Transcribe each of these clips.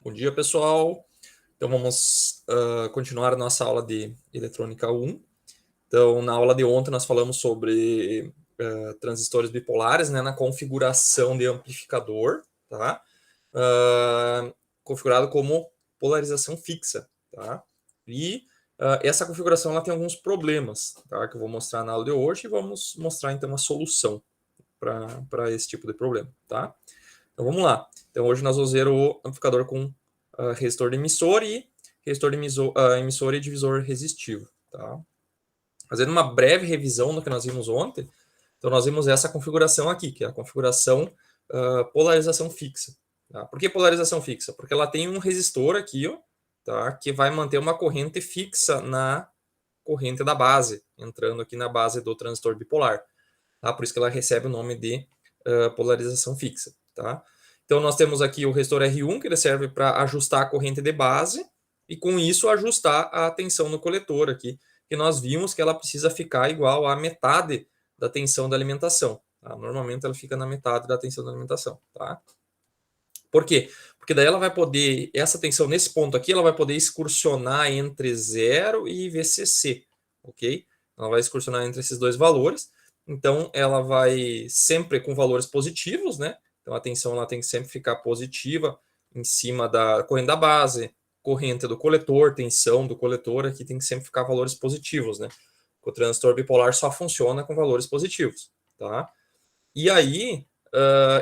Bom dia, pessoal. Então, vamos continuar a nossa aula de eletrônica 1. Então, na aula de ontem, nós falamos sobre transistores bipolares, né, na configuração de amplificador, tá? Configurado como polarização fixa, tá? E essa configuração ela tem alguns problemas, tá? Que eu vou mostrar na aula de hoje e vamos mostrar, então, a solução para esse tipo de problema, tá? Então vamos lá. Então hoje nós vamos ver o amplificador com resistor de emissor e resistor de emissor e divisor resistivo. Tá? Fazendo uma breve revisão do que nós vimos ontem, então nós vimos essa configuração aqui, que é a configuração polarização fixa. Tá? Por que polarização fixa? Porque ela tem um resistor aqui, ó, tá? Que vai manter uma corrente fixa na corrente da base, entrando aqui na base do transistor bipolar. Tá? Por isso que ela recebe o nome de polarização fixa. Tá? Então, nós temos aqui o resistor R1, que ele serve para ajustar a corrente de base, e com isso ajustar a tensão no coletor aqui, que nós vimos que ela precisa ficar igual à metade da tensão da alimentação. Tá? Normalmente ela fica na metade da tensão da alimentação. Tá? Por quê? Porque daí ela vai poder, essa tensão nesse ponto aqui, ela vai poder excursionar entre 0 e VCC, ok? Ela vai excursionar entre esses dois valores, então ela vai sempre com valores positivos, né? Então a tensão ela tem que sempre ficar positiva em cima da corrente da base, corrente do coletor, tensão do coletor, aqui tem que sempre ficar valores positivos, né? O transistor bipolar só funciona com valores positivos, tá? E aí,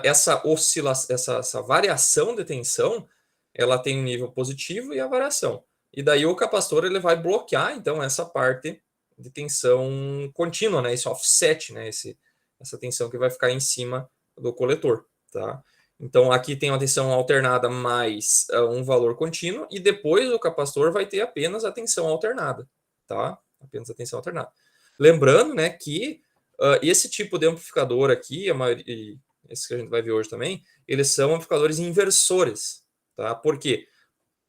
essa oscilação, essa variação de tensão, ela tem um nível positivo e a variação. E daí o capacitor ele vai bloquear, então, essa parte de tensão contínua, né? Esse offset, né? Essa tensão que vai ficar em cima do coletor, tá? Então, aqui tem uma tensão alternada mais um valor contínuo, e depois o capacitor vai ter apenas a tensão alternada, tá? Apenas a tensão alternada. Lembrando, né, que esse tipo de amplificador aqui, a maioria, esse que a gente vai ver hoje também, eles são amplificadores inversores, tá? Por quê?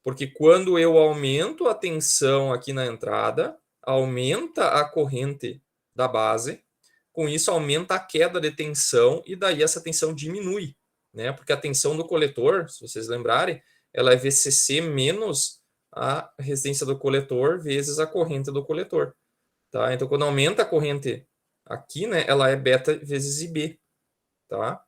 Porque quando eu aumento a tensão aqui na entrada, aumenta a corrente da base, com isso aumenta a queda de tensão e daí essa tensão diminui, né? Porque a tensão do coletor, se vocês lembrarem, ela é VCC menos a resistência do coletor vezes a corrente do coletor, tá? Então quando aumenta a corrente aqui, né, ela é beta vezes IB, tá?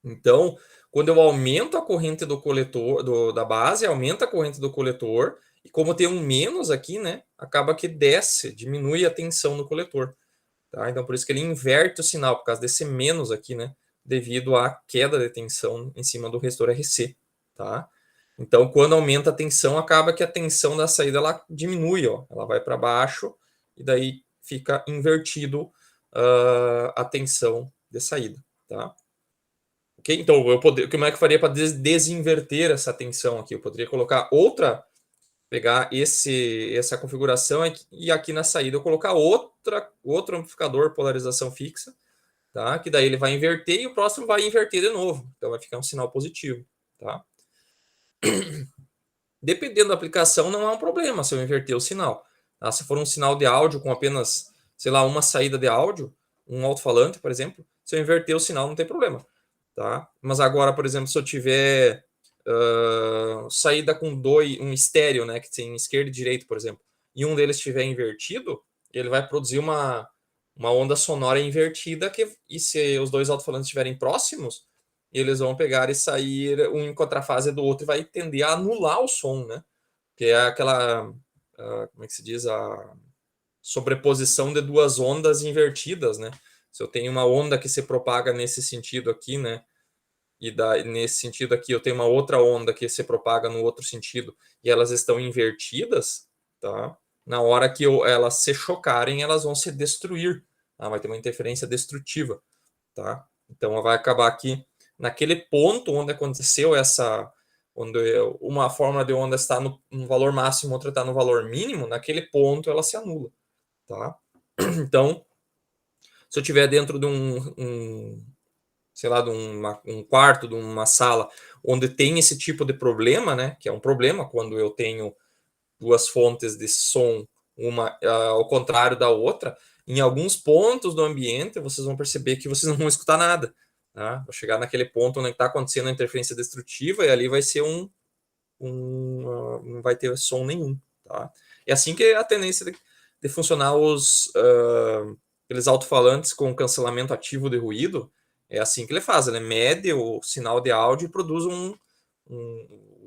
Então, quando eu aumento a corrente do coletor, da base, aumenta a corrente do coletor, e como tem um menos aqui, né, acaba que desce, diminui a tensão no coletor. Tá? Então, por isso que ele inverte o sinal, por causa desse menos aqui, né, devido à queda de tensão em cima do resistor RC. Tá? Então, quando aumenta a tensão, acaba que a tensão da saída ela diminui, ó, ela vai para baixo, e daí fica invertido a tensão de saída. Tá? Okay? Então, como é que eu faria para desinverter essa tensão aqui? Eu poderia colocar pegar essa configuração e aqui na saída eu colocar outro amplificador polarização fixa, tá? Que daí ele vai inverter e o próximo vai inverter de novo. Então vai ficar um sinal positivo, tá? Dependendo da aplicação, não há um problema se eu inverter o sinal. Tá? Se for um sinal de áudio com apenas, sei lá, uma saída de áudio, um alto-falante, por exemplo, se eu inverter o sinal, não tem problema. Tá? Mas agora, por exemplo, se eu tiver saída com um estéreo, né, que tem esquerda e direita, por exemplo, e um deles estiver invertido, ele vai produzir uma onda sonora invertida, e se os dois alto-falantes estiverem próximos, eles vão pegar e sair um em contrafase do outro e vai tender a anular o som, né? Que é aquela, como é que se diz, a sobreposição de duas ondas invertidas, né? Se eu tenho uma onda que se propaga nesse sentido aqui, né? E nesse sentido aqui eu tenho uma outra onda que se propaga no outro sentido e elas estão invertidas, tá? Na hora que elas se chocarem, elas vão se destruir. Tá? Vai ter uma interferência destrutiva, tá? Então vai acabar aqui naquele ponto onde aconteceu onde uma forma de onda está no valor máximo, outra está no valor mínimo, naquele ponto ela se anula, tá? Então, se eu tiver dentro de sei lá, de um quarto, de uma sala, onde tem esse tipo de problema, né? Que é um problema quando eu tenho duas fontes de som, uma ao contrário da outra, em alguns pontos do ambiente vocês vão perceber que vocês não vão escutar nada. Tá? Vou chegar naquele ponto onde está acontecendo a interferência destrutiva e ali vai ser não vai ter som nenhum. Tá? É assim que é a tendência de funcionar aqueles alto-falantes com cancelamento ativo de ruído. É assim que ele faz, ele mede o sinal de áudio e produz um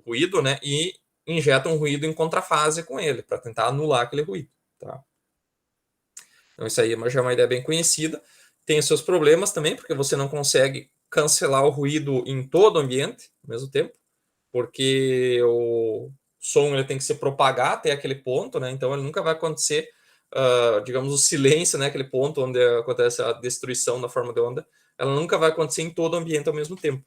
ruído, né? E injeta um ruído em contrafase com ele, para tentar anular aquele ruído. Tá? Então, isso aí já é uma ideia bem conhecida. Tem os seus problemas também, porque você não consegue cancelar o ruído em todo o ambiente ao mesmo tempo, porque o som ele tem que se propagar até aquele ponto, né? Então ele nunca vai acontecer, digamos, o silêncio, né? Aquele ponto onde acontece a destruição da forma de onda, ela nunca vai acontecer em todo o ambiente ao mesmo tempo,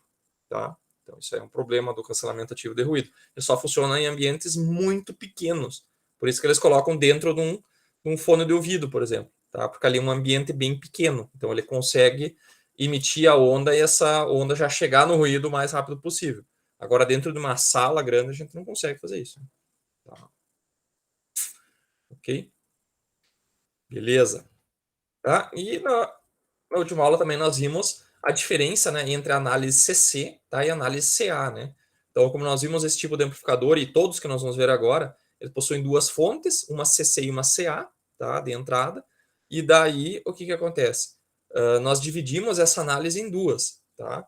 tá? Então isso é um problema do cancelamento ativo de ruído. Ele só funciona em ambientes muito pequenos, por isso que eles colocam dentro de um fone de ouvido, por exemplo, tá? Porque ali é um ambiente bem pequeno, então ele consegue emitir a onda e essa onda já chegar no ruído o mais rápido possível. Agora, dentro de uma sala grande, a gente não consegue fazer isso. Tá? Ok? Beleza. Tá? E na última aula também nós vimos a diferença, né, entre a análise CC, tá, e a análise CA. Né? Então, como nós vimos esse tipo de amplificador, e todos que nós vamos ver agora, eles possuem duas fontes, uma CC e uma CA, tá, de entrada. E daí, o que acontece? Nós dividimos essa análise em duas. Tá?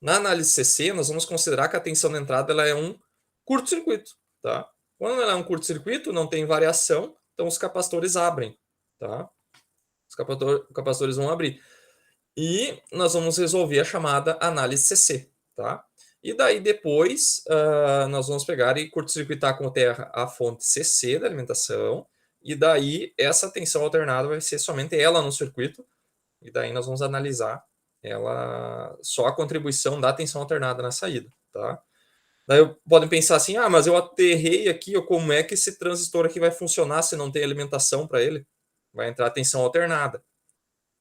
Na análise CC, nós vamos considerar que a tensão de entrada ela é um curto-circuito. Tá? Quando ela é um curto-circuito, não tem variação, então os capacitores abrem. Tá? Os capacitores vão abrir. E nós vamos resolver a chamada análise CC. Tá? E daí depois nós vamos pegar e curto-circuitar com terra a fonte CC da alimentação. E daí essa tensão alternada vai ser somente ela no circuito. E daí nós vamos analisar ela só a contribuição da tensão alternada na saída. Tá? Daí podem pensar assim, mas eu aterrei aqui, ou como é que esse transistor aqui vai funcionar se não tem alimentação para ele? Vai entrar tensão alternada.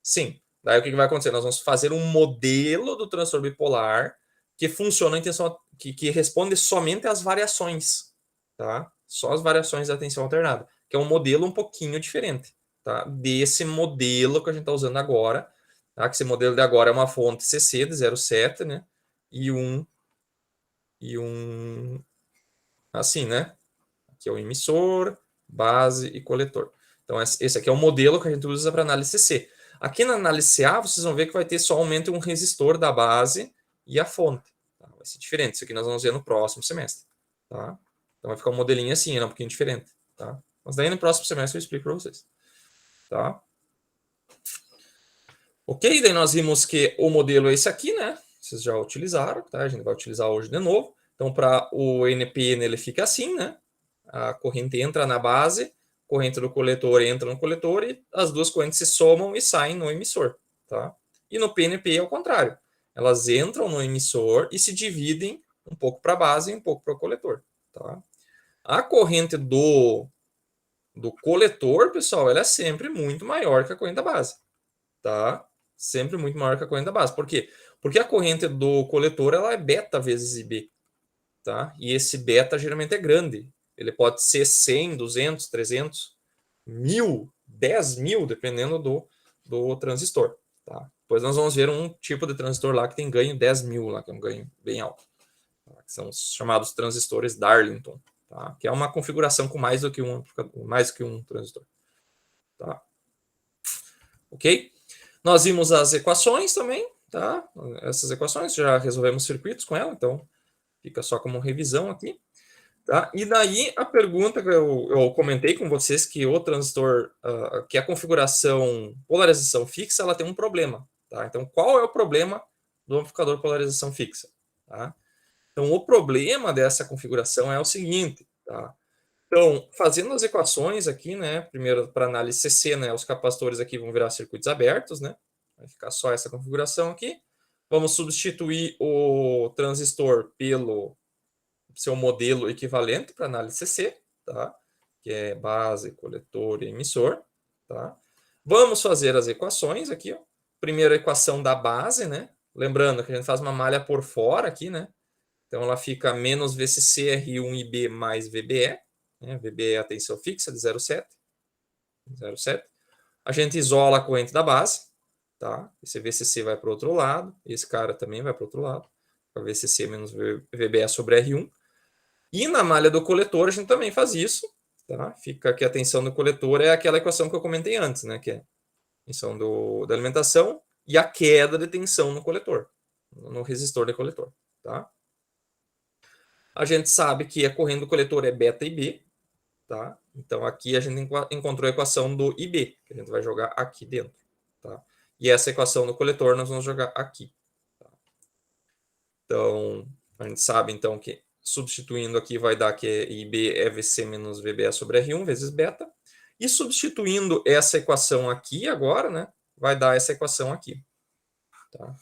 Sim. Daí o que vai acontecer? Nós vamos fazer um modelo do transistor bipolar que funciona em tensão, que responde somente às variações. Tá? Só as variações da tensão alternada. Que é um modelo um pouquinho diferente. Tá? Desse modelo que a gente está usando agora. Tá? Que esse modelo de agora é uma fonte CC de 0,7, né? E um assim, né? Aqui é o emissor, base e coletor. Então, esse aqui é o modelo que a gente usa para análise CC. Aqui na análise CA, vocês vão ver que vai ter somente um resistor da base e a fonte. Tá? Vai ser diferente. Isso aqui nós vamos ver no próximo semestre. Tá? Então, vai ficar um modelinho assim, um pouquinho diferente. Tá? Mas daí no próximo semestre eu explico para vocês. Tá? Ok, daí nós vimos que o modelo é esse aqui, né? Vocês já utilizaram, tá? A gente vai utilizar hoje de novo. Então, para o NPN, ele fica assim, né? A corrente entra na base, corrente do coletor entra no coletor e as duas correntes se somam e saem no emissor, tá? E no PNP é o contrário. Elas entram no emissor e se dividem um pouco para a base e um pouco para o coletor, tá? A corrente do coletor, pessoal, ela é sempre muito maior que a corrente da base, tá? Sempre muito maior que a corrente da base. Por quê? Porque a corrente do coletor ela é beta vezes IB, tá? E esse beta geralmente é grande. Ele pode ser 100, 200, 300, 1000, 10.000, dependendo do transistor. Tá? Depois nós vamos ver um tipo de transistor lá que tem ganho 10.000, lá, que é um ganho bem alto. Tá? Que são os chamados transistores Darlington, tá? Que é uma configuração com mais do que um transistor. Tá? Ok? Nós vimos as equações também. Tá? Essas equações, já resolvemos circuitos com ela, então fica só como revisão aqui. Tá? E daí a pergunta que eu comentei com vocês que o transistor, que a configuração polarização fixa, ela tem um problema. Tá? Então, qual é o problema do amplificador polarização fixa? Tá? Então, o problema dessa configuração é o seguinte. Tá? Então, fazendo as equações aqui, né? Primeiro, para análise CC, né? Os capacitores aqui vão virar circuitos abertos, né? Vai ficar só essa configuração aqui. Vamos substituir o transistor pelo seu modelo equivalente para análise CC, tá? Que é base, coletor e emissor. Tá? Vamos fazer as equações aqui. Ó. Primeira equação da base, né? Lembrando que a gente faz uma malha por fora aqui, né? Então ela fica menos VCC R1IB mais VBE. Né? VBE é a tensão fixa de 0,7. 0,7. A gente isola a corrente da base. Tá? Esse VCC vai para o outro lado. Esse cara também vai para o outro lado. VCC menos VBE sobre R1. E na malha do coletor a gente também faz isso, tá? Fica que a tensão do coletor é aquela equação que eu comentei antes, né? Que é a tensão da alimentação e a queda de tensão no coletor, no resistor de coletor, tá? A gente sabe que a corrente do coletor é beta e B, tá? Então aqui a gente encontrou a equação do IB, que a gente vai jogar aqui dentro, tá? E essa equação do coletor nós vamos jogar aqui. Tá? Então, a gente sabe então que substituindo aqui vai dar que IB é VC menos VBE sobre R1 vezes beta. E substituindo essa equação aqui agora, né, vai dar essa equação aqui. Tá?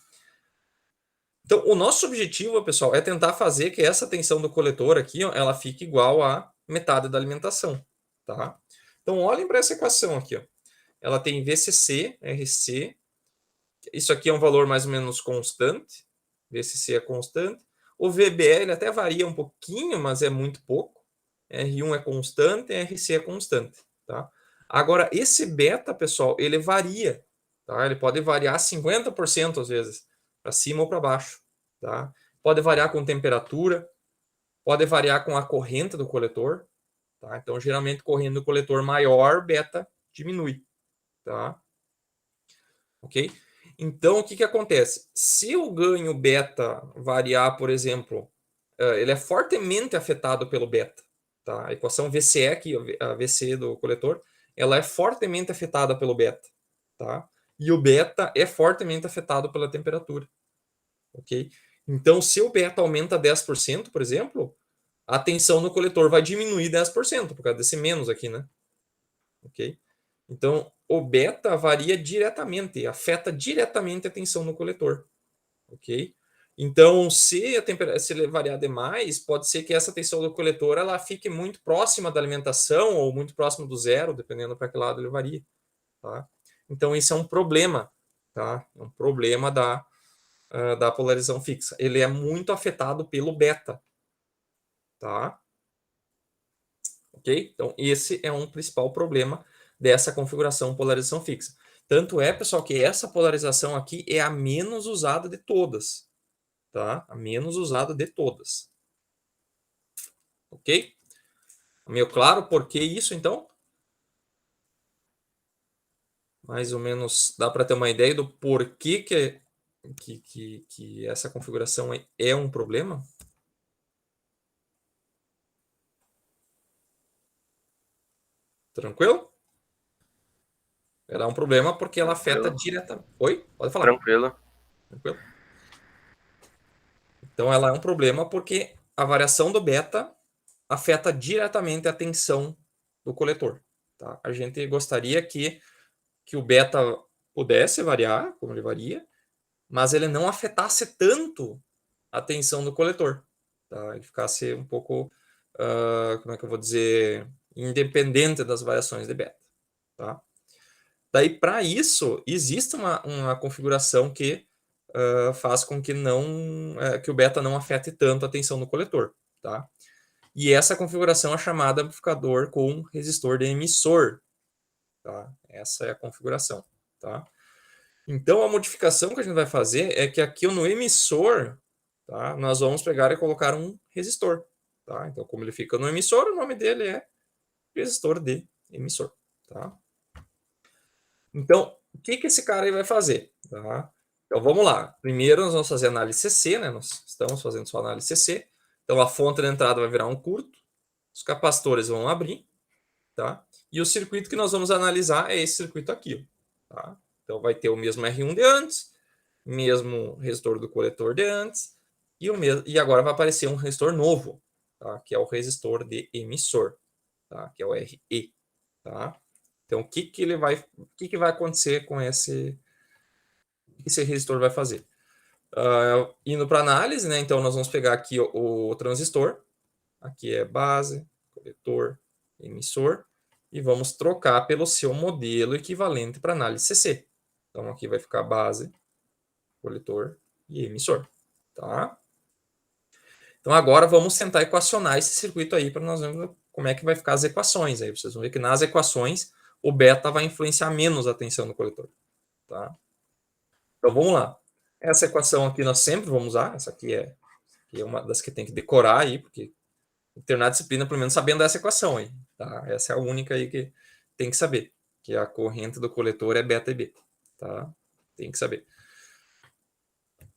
Então, o nosso objetivo, pessoal, é tentar fazer que essa tensão do coletor aqui, ó, ela fique igual a metade da alimentação. Tá? Então, olhem para essa equação aqui. Ó. Ela tem VCC, RC. Isso aqui é um valor mais ou menos constante. VCC é constante. O VBE ele até varia um pouquinho, mas é muito pouco. R1 é constante, RC é constante. Tá? Agora, esse beta, pessoal, ele varia. Tá? Ele pode variar 50% às vezes, para cima ou para baixo. Tá? Pode variar com temperatura, pode variar com a corrente do coletor. Tá? Então, geralmente, corrente do coletor maior, beta diminui. Tá? Ok? Então, o que, que acontece? Se o ganho beta variar, por exemplo, ele é fortemente afetado pelo beta. Tá? A equação VCE, aqui, a VC do coletor, ela é fortemente afetada pelo beta. Tá? E o beta é fortemente afetado pela temperatura. Ok? Então, se o beta aumenta 10%, por exemplo, a tensão no coletor vai diminuir 10%, por causa desse menos aqui, né? Ok? Então, o beta varia diretamente, afeta diretamente a tensão no coletor. Ok? Então, se a temperatura se ele variar demais, pode ser que essa tensão do coletor ela fique muito próxima da alimentação ou muito próxima do zero, dependendo para que lado ele varia. Tá? Então, isso é um problema. Tá? É um problema da polarização fixa. Ele é muito afetado pelo beta. Tá? Ok? Então, esse é um principal problema dessa configuração polarização fixa. Tanto é, pessoal, que essa polarização aqui é a menos usada de todas. Tá? A menos usada de todas. Ok? Meio claro por que isso, então? Mais ou menos dá para ter uma ideia do porquê que essa configuração é um problema? Tranquilo? Ela é um problema porque ela afeta diretamente. Oi? Pode falar. Tranquilo. Tranquilo? Então, ela é um problema porque a variação do beta afeta diretamente a tensão do coletor. Tá? A gente gostaria que o beta pudesse variar, como ele varia, mas ele não afetasse tanto a tensão do coletor. Tá? Ele ficasse um pouco, como é que eu vou dizer, independente das variações de beta. Tá? Daí, para isso, existe uma configuração que faz com que que o beta não afete tanto a tensão no coletor. Tá? E essa configuração é chamada amplificador com resistor de emissor. Tá? Essa é a configuração. Tá? Então, a modificação que a gente vai fazer é que aqui no emissor, tá, nós vamos pegar e colocar um resistor. Tá? Então, como ele fica no emissor, o nome dele é resistor de emissor. Tá? Então, o que, que esse cara aí vai fazer? Tá? Então, vamos lá. Primeiro, nós vamos fazer análise CC, né? Nós estamos fazendo só análise CC. Então, a fonte da entrada vai virar um curto, os capacitores vão abrir, tá? E o circuito que nós vamos analisar é esse circuito aqui. Tá? Então, vai ter o mesmo R1 de antes, mesmo resistor do coletor de antes, e agora vai aparecer um resistor novo, tá? Que é o resistor de emissor, tá? Que é o RE. Tá? Então, o que vai acontecer com esse resistor vai fazer? Indo para análise, né? Então, nós vamos pegar aqui o transistor, aqui é base, coletor, emissor, e vamos trocar pelo seu modelo equivalente para análise CC. Então, aqui vai ficar base, coletor e emissor. Tá? Então, agora vamos tentar equacionar esse circuito aí para nós vermos como é que vai ficar as equações. Aí vocês vão ver que nas equações o beta vai influenciar menos a tensão do coletor. Tá? Então, vamos lá. Essa equação aqui nós sempre vamos usar. Essa aqui é uma das que tem que decorar aí, porque terminar a disciplina pelo menos sabendo essa equação aí, tá? Essa é a única aí que tem que saber, que a corrente do coletor é beta IB, tá? Tem que saber.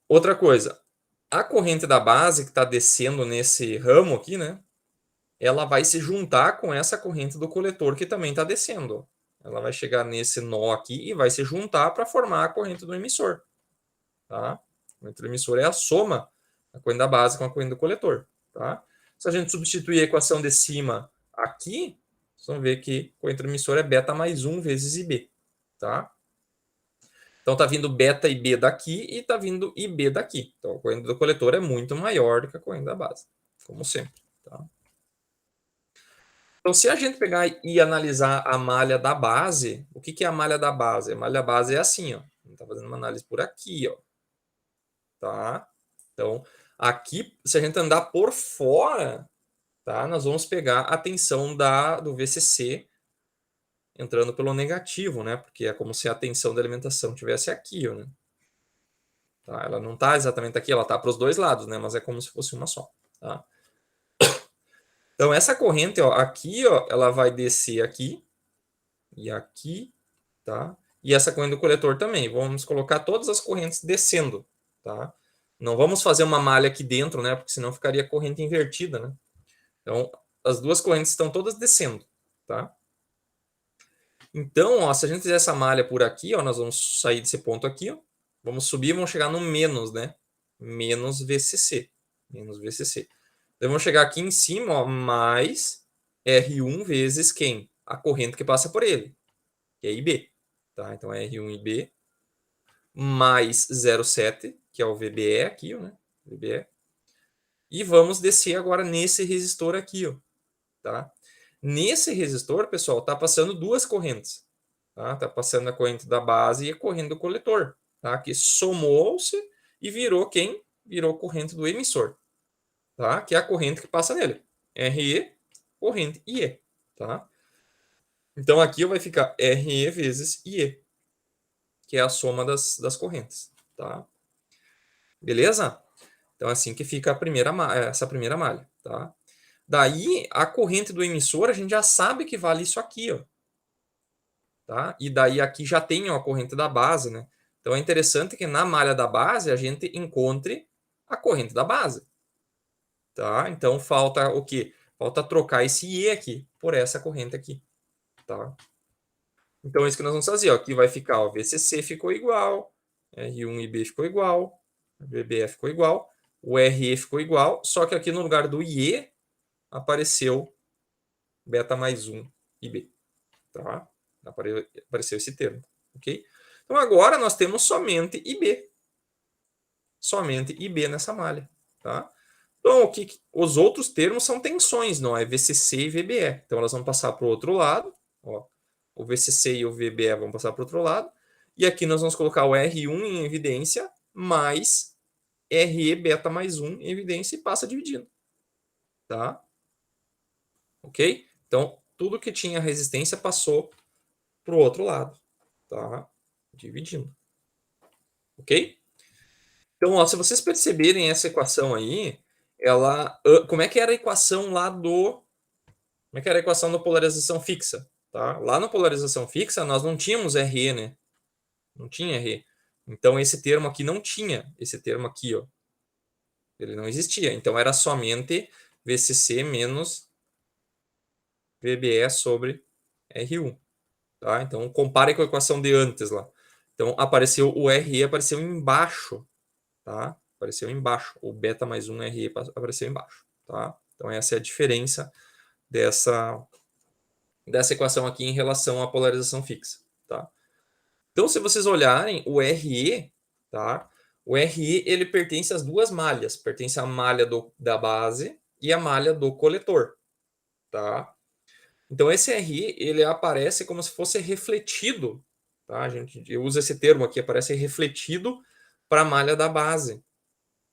Outra coisa, a corrente da base que está descendo nesse ramo aqui, né? Ela vai se juntar com essa corrente do coletor que também está descendo. Ela vai chegar nesse nó aqui e vai se juntar para formar a corrente do emissor. Tá? A corrente do emissor é a soma da corrente da base com a corrente do coletor. Tá? Se a gente substituir a equação de cima aqui, vocês vão ver que a corrente do emissor é beta mais 1 vezes IB. Tá? Então está vindo beta IB daqui e está vindo IB daqui. Então a corrente do coletor é muito maior do que a corrente da base, como sempre. Tá? Então, se a gente pegar e analisar a malha da base, o que é a malha da base? A malha da base é assim, ó. A gente está fazendo uma análise por aqui, ó. Tá? Então, aqui, se a gente andar por fora, tá? Nós vamos pegar a tensão do VCC entrando pelo negativo, né? Porque é como se a tensão da alimentação tivesse aqui, ó, né? Tá? Ela não está exatamente aqui, ela está para os dois lados, né? Mas é como se fosse uma só, tá? Então, essa corrente, ó, aqui, ó, ela vai descer aqui e aqui, tá? E essa corrente do coletor também. Vamos colocar todas as correntes descendo, tá? Não vamos fazer uma malha aqui dentro, né? Porque senão ficaria corrente invertida, né? Então, as duas correntes estão todas descendo, tá? Então, ó, se a gente fizer essa malha por aqui, ó, nós vamos sair desse ponto aqui, ó. Vamos subir e vamos chegar no menos, né? Menos VCC. Menos VCC. Então, vamos chegar aqui em cima, ó, mais R1 vezes quem? A corrente que passa por ele, que é IB. Tá? Então, R1IB mais 0,7, que é o VBE aqui, ó, né? VBE. E vamos descer agora nesse resistor aqui, ó, tá? Nesse resistor, pessoal, tá passando duas correntes. Tá? Tá passando a corrente da base e a corrente do coletor, tá? Que somou-se e virou quem? Virou corrente do emissor, tá? Que é a corrente que passa nele. RE, corrente IE, tá? Então aqui vai ficar RE vezes IE, que é a soma das correntes, tá? Beleza? Então é assim que fica essa primeira malha, tá? Daí a corrente do emissor a gente já sabe que vale isso aqui, ó. Tá? E daí aqui já tem a corrente da base, né? Então é interessante que na malha da base a gente encontre a corrente da base, tá? Então falta o quê? Falta trocar esse I aqui por essa corrente aqui, tá? Então é isso que nós vamos fazer, ó. Aqui vai ficar, ó, VCC ficou igual, R1IB ficou igual, VBF ficou igual, o RE ficou igual, só que aqui no lugar do IE apareceu beta mais 1 IB, tá? Apareceu esse termo, ok? Então agora nós temos somente IB. Somente IB nessa malha, tá? Então os outros termos são tensões, não é VCC e VBE. Então elas vão passar para o outro lado, ó. O VCC e o VBE vão passar para o outro lado. E aqui nós vamos colocar o R1 em evidência mais RE beta mais 1 em evidência e passa dividindo, tá? Ok? Então tudo que tinha resistência passou para o outro lado, tá? Dividindo. Ok? Então, ó, se vocês perceberem essa equação aí, ela, como é que era a equação lá do, como é que era a equação da polarização fixa, tá? Lá na polarização fixa nós não tínhamos RE, né? Não tinha RE. Então esse termo aqui não tinha, esse termo aqui, ó, ele não existia. Então era somente VCC menos VBE sobre R1, tá? Então compare com a equação de antes lá. Então apareceu o RE apareceu embaixo, tá? Apareceu embaixo. O beta mais 1 RE apareceu embaixo, tá? Então essa é a diferença dessa equação aqui em relação à polarização fixa, tá? Então se vocês olharem o RE, tá? O RE ele pertence às duas malhas, pertence à malha da base e à malha do coletor, tá? Então esse RE ele aparece como se fosse refletido, tá? A gente usa esse termo aqui, aparece refletido para a malha da base,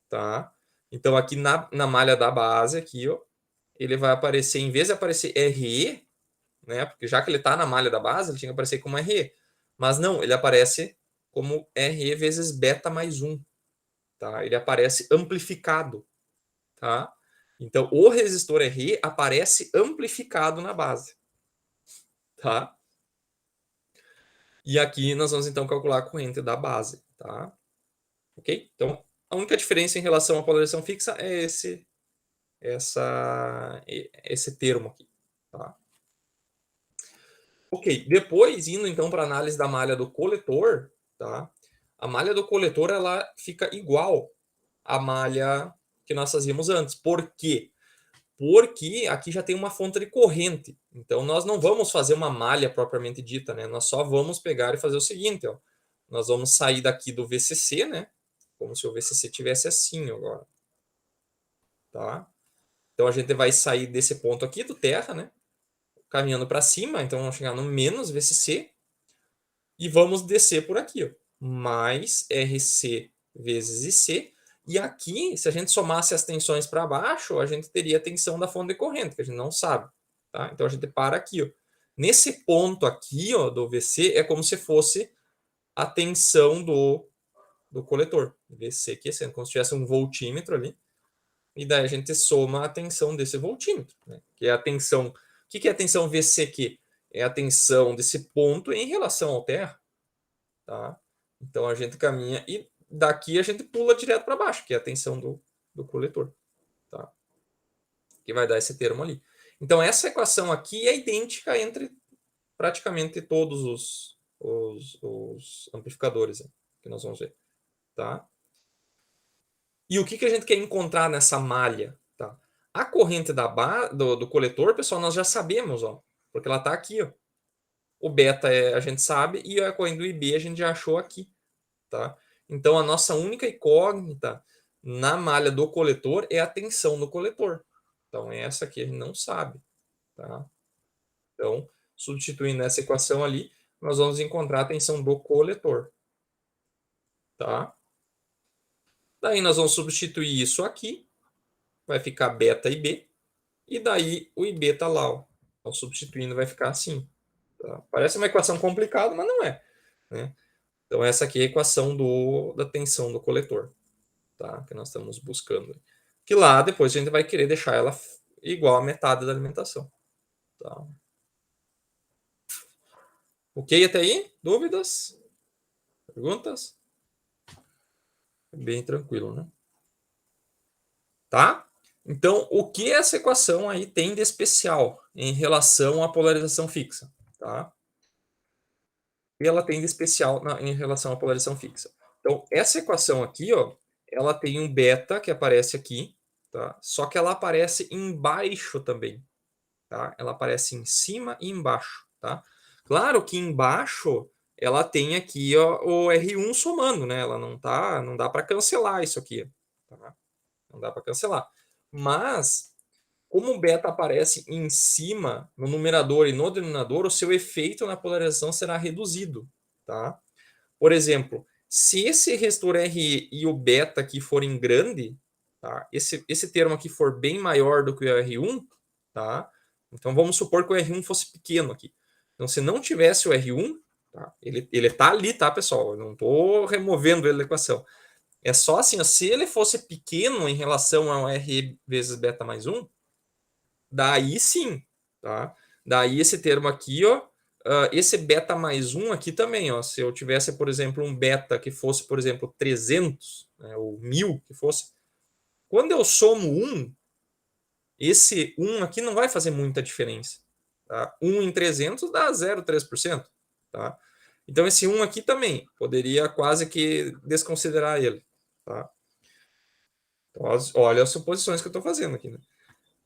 tá? Então aqui na malha da base aqui, ó, ele vai aparecer, em vez de aparecer RE, né? Porque já que ele está na malha da base, ele tinha que aparecer como RE. Mas não, ele aparece como RE vezes beta mais 1, tá? Ele aparece amplificado, tá? Então, o resistor RE aparece amplificado na base. Tá? E aqui nós vamos, então, calcular a corrente da base. Tá? Ok? Então, a única diferença em relação à polarização fixa é esse termo aqui. Tá? Ok, depois indo então para a análise da malha do coletor, tá? A malha do coletor ela fica igual à malha que nós fazíamos antes. Por quê? Porque aqui já tem uma fonte de corrente. Então nós não vamos fazer uma malha propriamente dita, né? Nós só vamos pegar e fazer o seguinte, ó. Nós vamos sair daqui do VCC, né? Como se o VCC tivesse assim agora, tá? Então a gente vai sair desse ponto aqui do terra, né? Caminhando para cima, então vamos chegar no menos VCC e vamos descer por aqui, ó. Mais RC vezes IC. E aqui, se a gente somasse as tensões para baixo, a gente teria a tensão da fonte de corrente, que a gente não sabe. Tá? Então a gente para aqui. Ó. Nesse ponto aqui ó, do VC, é como se fosse a tensão do coletor. VC aqui, sendo como se tivesse um voltímetro ali. E daí a gente soma a tensão desse voltímetro, né? Que é a tensão. O que é a tensão VC aqui? É a tensão desse ponto em relação ao terra. Tá? Então a gente caminha e daqui a gente pula direto para baixo, que é a tensão do coletor. Tá? Que vai dar esse termo ali. Então essa equação aqui é idêntica entre praticamente todos os amplificadores que nós vamos ver. Tá? E o que a gente quer encontrar nessa malha? Tá? A corrente do coletor, pessoal, nós já sabemos, ó, porque ela está aqui. Ó. O beta a gente sabe e a corrente do IB a gente já achou aqui. Tá? Então, a nossa única incógnita na malha do coletor é a tensão do coletor. Então, essa aqui a gente não sabe. Tá? Então, substituindo essa equação ali, nós vamos encontrar a tensão do coletor. Tá? Daí, nós vamos substituir isso aqui. Vai ficar beta e B. E daí, o IB está lá. Ó. Então, substituindo, vai ficar assim. Tá? Parece uma equação complicada, mas não é. Né? Então, essa aqui é a equação da tensão do coletor. Tá? Que nós estamos buscando. Que lá depois a gente vai querer deixar ela igual a metade da alimentação. Tá? Ok até aí? Dúvidas? Perguntas? Bem tranquilo, né? Tá? Então, o que essa equação aí tem de especial em relação à polarização fixa? Tá? E ela tem de especial em relação à polarização fixa. Então, essa equação aqui, ó, ela tem um beta que aparece aqui, tá? Só que ela aparece embaixo também. Tá? Ela aparece em cima e embaixo. Tá? Claro que embaixo ela tem aqui ó, o R1 somando, né? Ela não dá para cancelar isso aqui. Tá? Não dá para cancelar. Mas, como o beta aparece em cima, no numerador e no denominador, o seu efeito na polarização será reduzido. Tá? Por exemplo, se esse resistor R e o beta aqui forem grande, tá? Esse termo aqui for bem maior do que o R1, tá? Então vamos supor que o R1 fosse pequeno aqui. Então se não tivesse o R1, tá? Ele tá ali, tá, pessoal? Eu não estou removendo ele da equação. É só assim, ó, se ele fosse pequeno em relação ao R vezes beta mais 1, daí sim, tá? Daí esse termo aqui, ó, esse beta mais 1 aqui também, ó, se eu tivesse, por exemplo, um beta que fosse, por exemplo, 300, né, ou 1000 que fosse, quando eu somo 1, esse 1 aqui não vai fazer muita diferença. Tá? 1 em 300 dá 0,3%. Tá? Então esse 1 aqui também, poderia quase que desconsiderar ele. Tá? Então, olha as suposições que eu estou fazendo aqui. Né?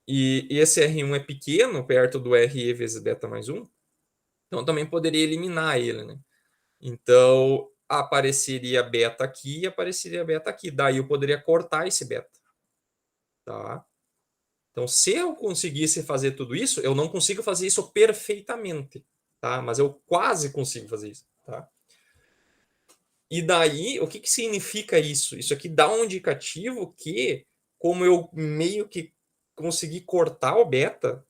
E esse R1 é pequeno, perto do RE vezes beta mais 1, então também poderia eliminar ele. Né? Então apareceria beta aqui e apareceria beta aqui. Daí eu poderia cortar esse beta. Tá? Então, se eu conseguisse fazer tudo isso, eu não consigo fazer isso perfeitamente, tá? Mas eu quase consigo fazer isso, tá? E daí, o que significa isso? Isso aqui dá um indicativo que, como eu meio que consegui cortar o beta,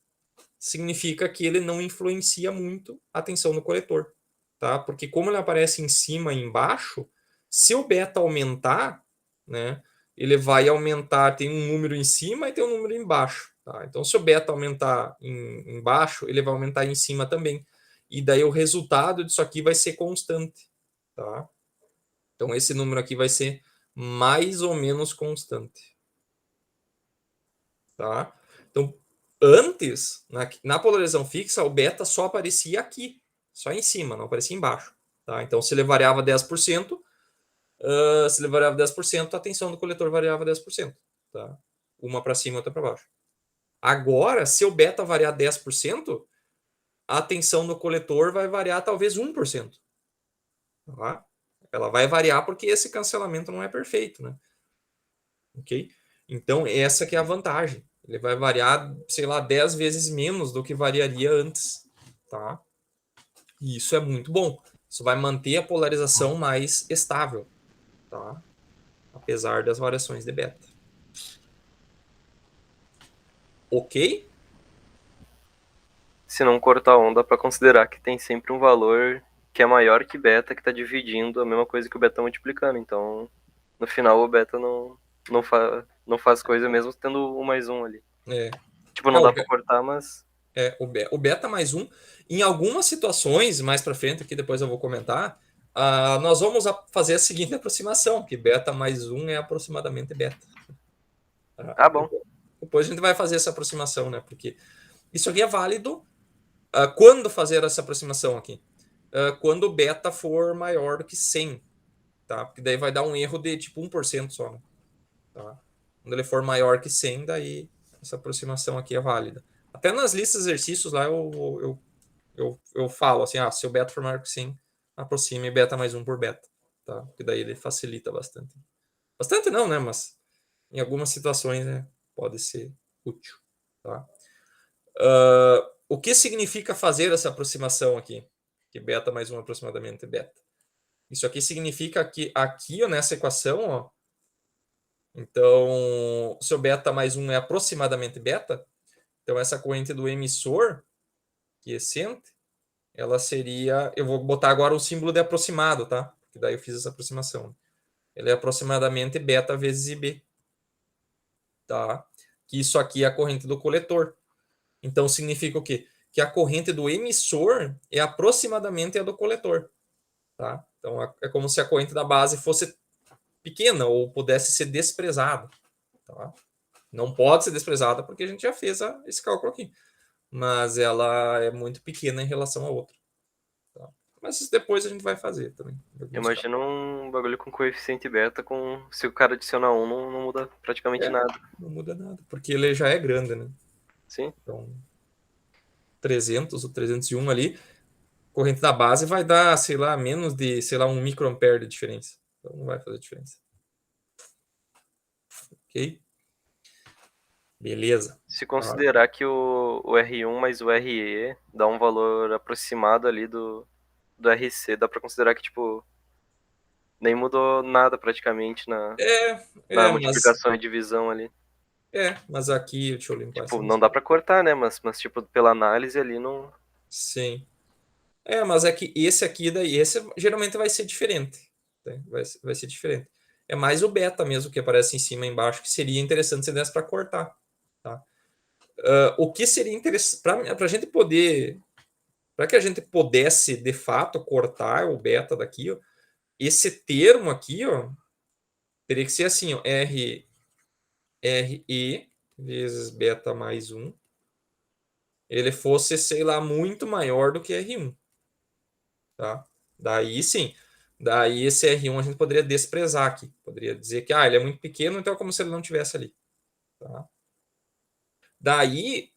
significa que ele não influencia muito a tensão no coletor, tá? Porque como ele aparece em cima e embaixo, se o beta aumentar, né? ele vai aumentar, tem um número em cima e tem um número embaixo. Tá? Então, se o beta aumentar embaixo, ele vai aumentar em cima também. E daí o resultado disso aqui vai ser constante. Tá? Então, esse número aqui vai ser mais ou menos constante. Tá? Então, antes, na polarização fixa, o beta só aparecia aqui, só em cima, não aparecia embaixo. Tá? Então, se ele variava 10%, se ele variava 10%, a tensão do coletor variava 10%. Tá? Uma para cima, outra para baixo. Agora, se o beta variar 10%, a tensão do coletor vai variar talvez 1%. Tá? Ela vai variar porque esse cancelamento não é perfeito. Né? Ok? Então, essa que é a vantagem. Ele vai variar, sei lá, 10 vezes menos do que variaria antes. Tá? E isso é muito bom. Isso vai manter a polarização mais estável. Tá? Apesar das variações de beta. Ok? Se não cortar a onda, para considerar que tem sempre um valor que é maior que beta, que está dividindo a mesma coisa que o beta multiplicando. Então, no final, o beta não faz coisa mesmo tendo um mais um ali. É. Tipo, É, não dá para cortar, mas... o beta mais um. Em algumas situações, mais para frente, aqui depois eu vou comentar, nós vamos fazer a seguinte aproximação, que beta mais um é aproximadamente beta. Tá? Ah, bom. Depois a gente vai fazer essa aproximação, né? Porque isso aqui é válido. Quando fazer essa aproximação aqui? Quando o beta for maior do que 100, tá? Porque daí vai dar um erro de tipo 1% só, né? Tá? Quando ele for maior que 100, daí essa aproximação aqui é válida. Até nas listas de exercícios lá eu falo assim, se o beta for maior que 100, aproxime beta mais um por beta, tá? Porque daí ele facilita bastante. Bastante não, né? Mas em algumas situações, né, pode ser útil, tá? O que significa fazer essa aproximação aqui? Que beta mais um aproximadamente beta. Isso aqui significa que aqui, ó, nessa equação, ó, então, se o beta mais um é aproximadamente beta, então essa corrente do emissor, quiescente, ela seria... Eu vou botar agora o símbolo de aproximado, tá? Porque daí eu fiz essa aproximação. Ele é aproximadamente beta vezes IB. Tá? Que isso aqui é a corrente do coletor. Então, significa o quê? Que a corrente do emissor é aproximadamente a do coletor. Tá? Então, é como se a corrente da base fosse pequena ou pudesse ser desprezada. Tá? Não pode ser desprezada porque a gente já fez esse cálculo aqui. Mas ela é muito pequena em relação a outra. Tá? Mas isso depois a gente vai fazer também. Imagina um bagulho com coeficiente beta, se o cara adiciona um, não muda praticamente nada. Não muda nada, porque ele já é grande, né? Sim. Então, 300 ou 301 ali, corrente da base vai dar, sei lá, menos de, sei lá, 1 microampere de diferença. Então não vai fazer diferença. Ok? Beleza. Se considerar que o R1 mais o RE dá um valor aproximado ali do RC, dá pra considerar que, tipo, nem mudou nada praticamente na Mas multiplicação e divisão ali. mas aqui, deixa eu limpar essa Tipo, não dá mensagem. pra cortar, né? Mas tipo, pela análise ali não. Sim. Mas é que esse aqui daí, esse geralmente vai ser diferente. Né? Vai ser diferente. É mais o beta mesmo que aparece em cima e embaixo, que seria interessante se desse para cortar. Tá? O que seria interessante para a gente poder, para que a gente pudesse de fato cortar o beta daqui, ó, esse termo aqui, ó, teria que ser assim, ó, RE vezes beta mais um. Ele fosse, sei lá, muito maior do que R1. Tá? Daí sim. Daí esse R1 a gente poderia desprezar aqui. Poderia dizer que ele é muito pequeno, então é como se ele não tivesse ali. Tá? Daí,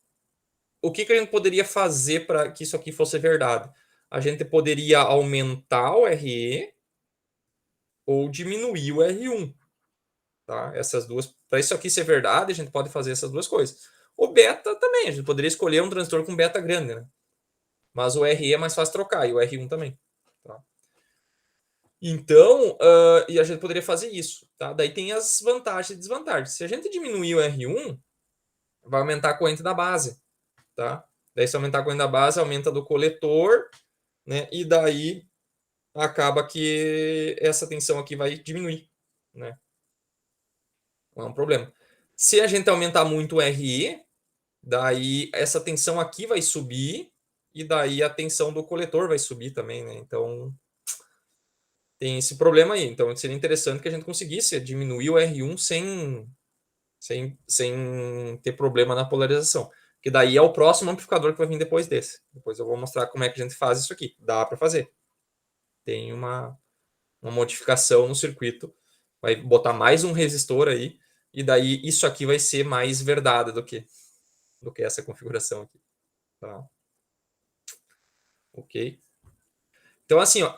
o que a gente poderia fazer para que isso aqui fosse verdade? A gente poderia aumentar o RE ou diminuir o R1. Tá? Essas duas, para isso aqui ser verdade, a gente pode fazer essas duas coisas. O beta também, a gente poderia escolher um transistor com beta grande, né? Mas o RE é mais fácil trocar e o R1 também. Tá? Então, e a gente poderia fazer isso. Tá? Daí tem as vantagens e desvantagens. Se a gente diminuir o R1, vai aumentar a corrente da base. Tá? Daí, se aumentar a corrente da base, aumenta do coletor, né? E daí acaba que essa tensão aqui vai diminuir. Né? Não é um problema. Se a gente aumentar muito o RE, daí essa tensão aqui vai subir e daí a tensão do coletor vai subir também, né? Então tem esse problema aí. Então seria interessante que a gente conseguisse diminuir o R1 sem ter problema na polarização. Que daí é o próximo amplificador que vai vir depois desse. Depois eu vou mostrar como é que a gente faz isso aqui. Dá para fazer. Tem uma modificação no circuito. Vai botar mais um resistor aí. E daí isso aqui vai ser mais verdade do que essa configuração aqui. Tá? Ok? Então, assim, ó,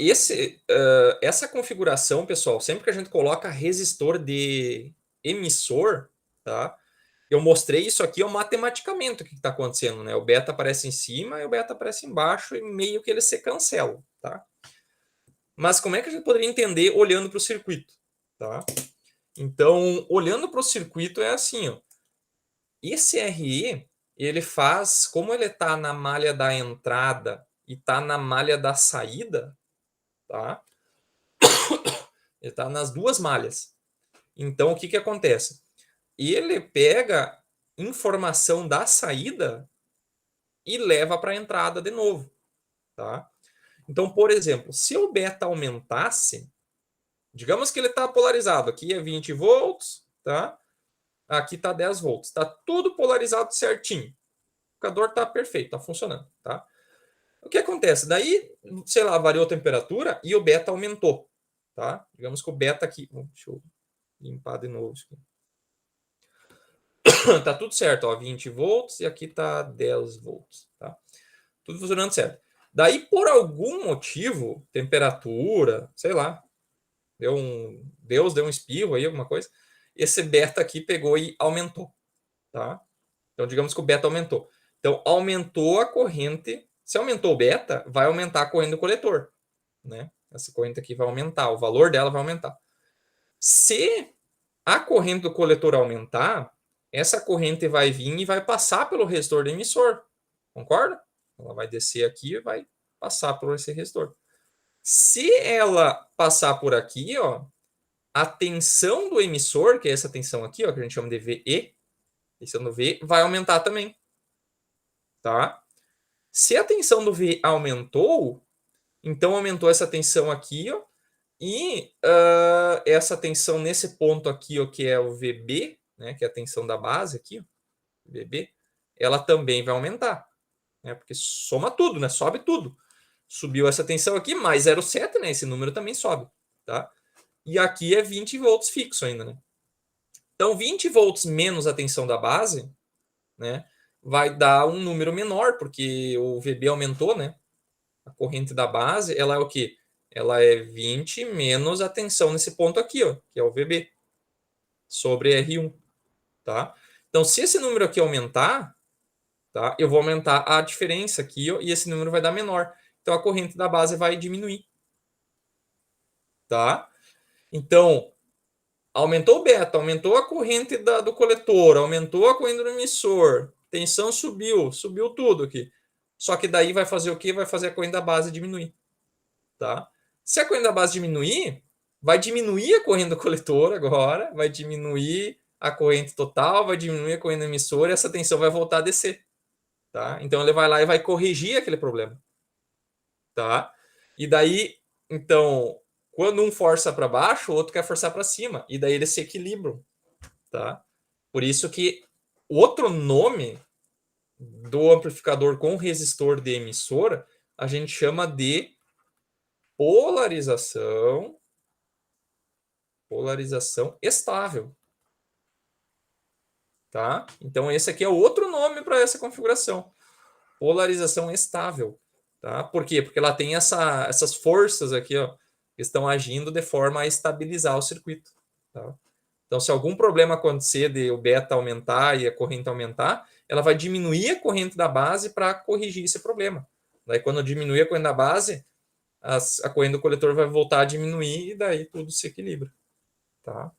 essa configuração, pessoal, sempre que a gente coloca resistor de emissor, tá? Eu mostrei isso aqui, ó, matematicamente, o que está acontecendo, né? O beta aparece em cima e o beta aparece embaixo e meio que eles se cancelam, tá? Mas como é que a gente poderia entender olhando para o circuito, tá? Então, olhando para o circuito é assim, ó. Esse RE, ele faz, como ele está na malha da entrada e está na malha da saída, tá? Ele está nas duas malhas. Então, o que acontece? Ele pega informação da saída e leva para a entrada de novo. Tá? Então, por exemplo, se o beta aumentasse, digamos que ele está polarizado. Aqui é 20 volts, tá? Aqui está 10 volts. Está tudo polarizado certinho. O amplificador está perfeito, está funcionando. Tá? O que acontece? Daí, sei lá, variou a temperatura e o beta aumentou. Tá? Digamos que o beta aqui... Deixa eu limpar de novo isso aqui. Tá tudo certo, ó, 20 volts e aqui tá 10 volts, tá? Tudo funcionando certo. Daí, por algum motivo, temperatura, sei lá, Deus deu um espirro aí, alguma coisa, esse beta aqui pegou e aumentou, tá? Então, digamos que o beta aumentou. Então, aumentou a corrente. Se aumentou o beta, vai aumentar a corrente do coletor, né? Essa corrente aqui vai aumentar, o valor dela vai aumentar. Se a corrente do coletor aumentar, essa corrente vai vir e vai passar pelo resistor do emissor. Concorda? Ela vai descer aqui e vai passar por esse resistor. Se ela passar por aqui, ó, a tensão do emissor, que é essa tensão aqui, ó, que a gente chama de VE, tensão do V, vai aumentar também. Tá? Se a tensão do V aumentou, então aumentou essa tensão aqui, ó, e essa tensão nesse ponto aqui, ó, que é o VB, né, que é a tensão da base aqui, ó, VB, ela também vai aumentar, né, porque soma tudo, né, sobe tudo. Subiu essa tensão aqui, mais 0,7, né, esse número também sobe, tá? E aqui é 20 volts fixo ainda, né? Então, 20 volts menos a tensão da base, né, vai dar um número menor, porque o VB aumentou, né? A corrente da base, ela é o quê? Ela é 20 menos a tensão nesse ponto aqui, ó, que é o VB, sobre R1, tá? Então, se esse número aqui aumentar, tá, eu vou aumentar a diferença aqui, ó, e esse número vai dar menor. Então, a corrente da base vai diminuir, tá? Então, aumentou o beta, aumentou a corrente do coletor, aumentou a corrente do emissor, tensão subiu, subiu tudo aqui. Só que daí vai fazer o quê? Vai fazer a corrente da base diminuir, tá? Se a corrente da base diminuir, vai diminuir a corrente do coletor agora, vai diminuir a corrente total, vai diminuir a corrente do emissor e essa tensão vai voltar a descer, tá? Então ele vai lá e vai corrigir aquele problema, tá? E daí, então, quando um força para baixo, o outro quer forçar para cima, e daí eles se equilibram, tá? Por isso que o outro nome do amplificador com resistor de emissor a gente chama de polarização estável. Tá? Então, esse aqui é outro nome para essa configuração. Polarização estável. Tá? Por quê? Porque ela tem essas forças aqui, ó, que estão agindo de forma a estabilizar o circuito. Tá? Então, se algum problema acontecer de o beta aumentar e a corrente aumentar, ela vai diminuir a corrente da base para corrigir esse problema. Daí, quando diminuir a corrente da base, a corrente do coletor vai voltar a diminuir e daí tudo se equilibra. Tá?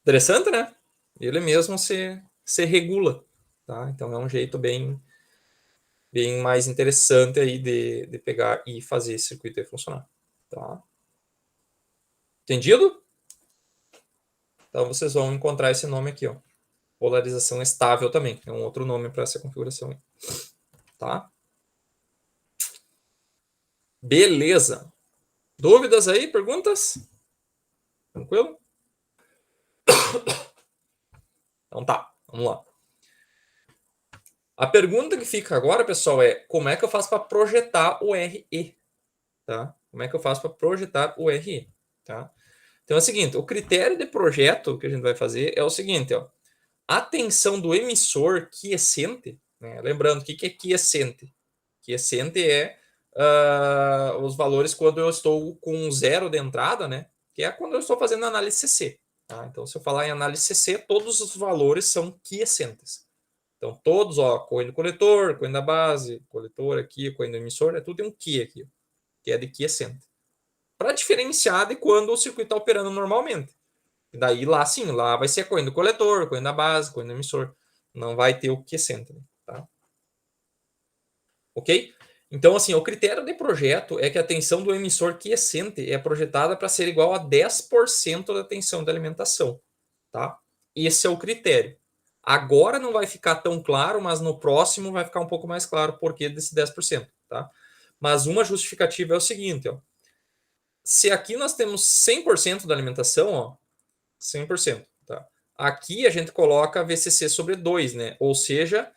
Interessante, né? Ele mesmo se regula. Tá? Então é um jeito bem mais interessante aí de pegar e fazer esse circuito aí funcionar. Tá? Entendido? Então, vocês vão encontrar esse nome aqui, ó. Polarização estável também. É um outro nome para essa configuração aí. Tá? Beleza. Dúvidas aí? Perguntas? Tranquilo? Então tá, vamos lá. A pergunta que fica agora, pessoal, é como é que eu faço para projetar o RE? Tá? Como é que eu faço para projetar o RE? Tá? Então é o seguinte, o critério de projeto que a gente vai fazer é o seguinte, ó. A tensão do emissor quiescente, né? Lembrando, o que é quiescente? Quiescente é os valores quando eu estou com zero de entrada, né? Que é quando eu estou fazendo análise CC. Tá? Então, se eu falar em análise CC, todos os valores são quiescentes. Então, todos, ó, coin do coletor, coin da base, coletor aqui, coin do emissor, é tudo tem um key aqui, que é de quiescente. Para diferenciar de quando o circuito está operando normalmente. E daí lá sim, lá vai ser a coin do coletor, coin da base, coin do emissor. Não vai ter o quiescente, tá? Ok? Então, assim, o critério de projeto é que a tensão do emissor quiescente é projetada para ser igual a 10% da tensão de alimentação, tá? Esse é o critério. Agora não vai ficar tão claro, mas no próximo vai ficar um pouco mais claro o porquê desse 10%, tá? Mas uma justificativa é o seguinte, ó. Se aqui nós temos 100% da alimentação, ó, 100%, tá? Aqui a gente coloca VCC sobre 2, né? Ou seja,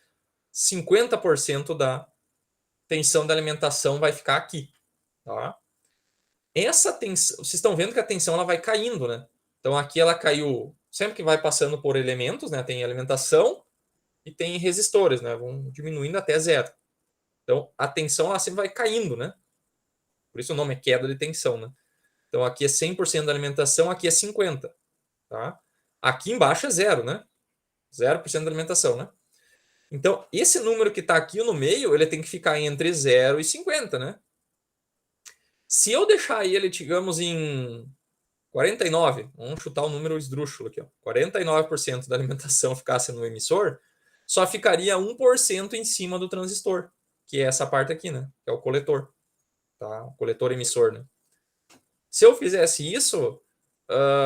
50% da tensão da alimentação vai ficar aqui, tá? Essa tensão, vocês estão vendo que a tensão ela vai caindo, né? Então aqui ela caiu, sempre que vai passando por elementos, né? Tem alimentação e tem resistores, né? Vão diminuindo até zero. Então a tensão ela sempre vai caindo, né? Por isso o nome é queda de tensão, né? Então aqui é 100% da alimentação, aqui é 50%, tá? Aqui embaixo é zero, né? 0% da alimentação, né? Então, esse número que está aqui no meio, ele tem que ficar entre 0 e 50, né? Se eu deixar ele, digamos, em 49, vamos chutar o número esdrúxulo aqui, ó, 49% da alimentação ficasse no emissor, só ficaria 1% em cima do transistor, que é essa parte aqui, né? Que é o coletor, tá? O coletor emissor, né? Se eu fizesse isso,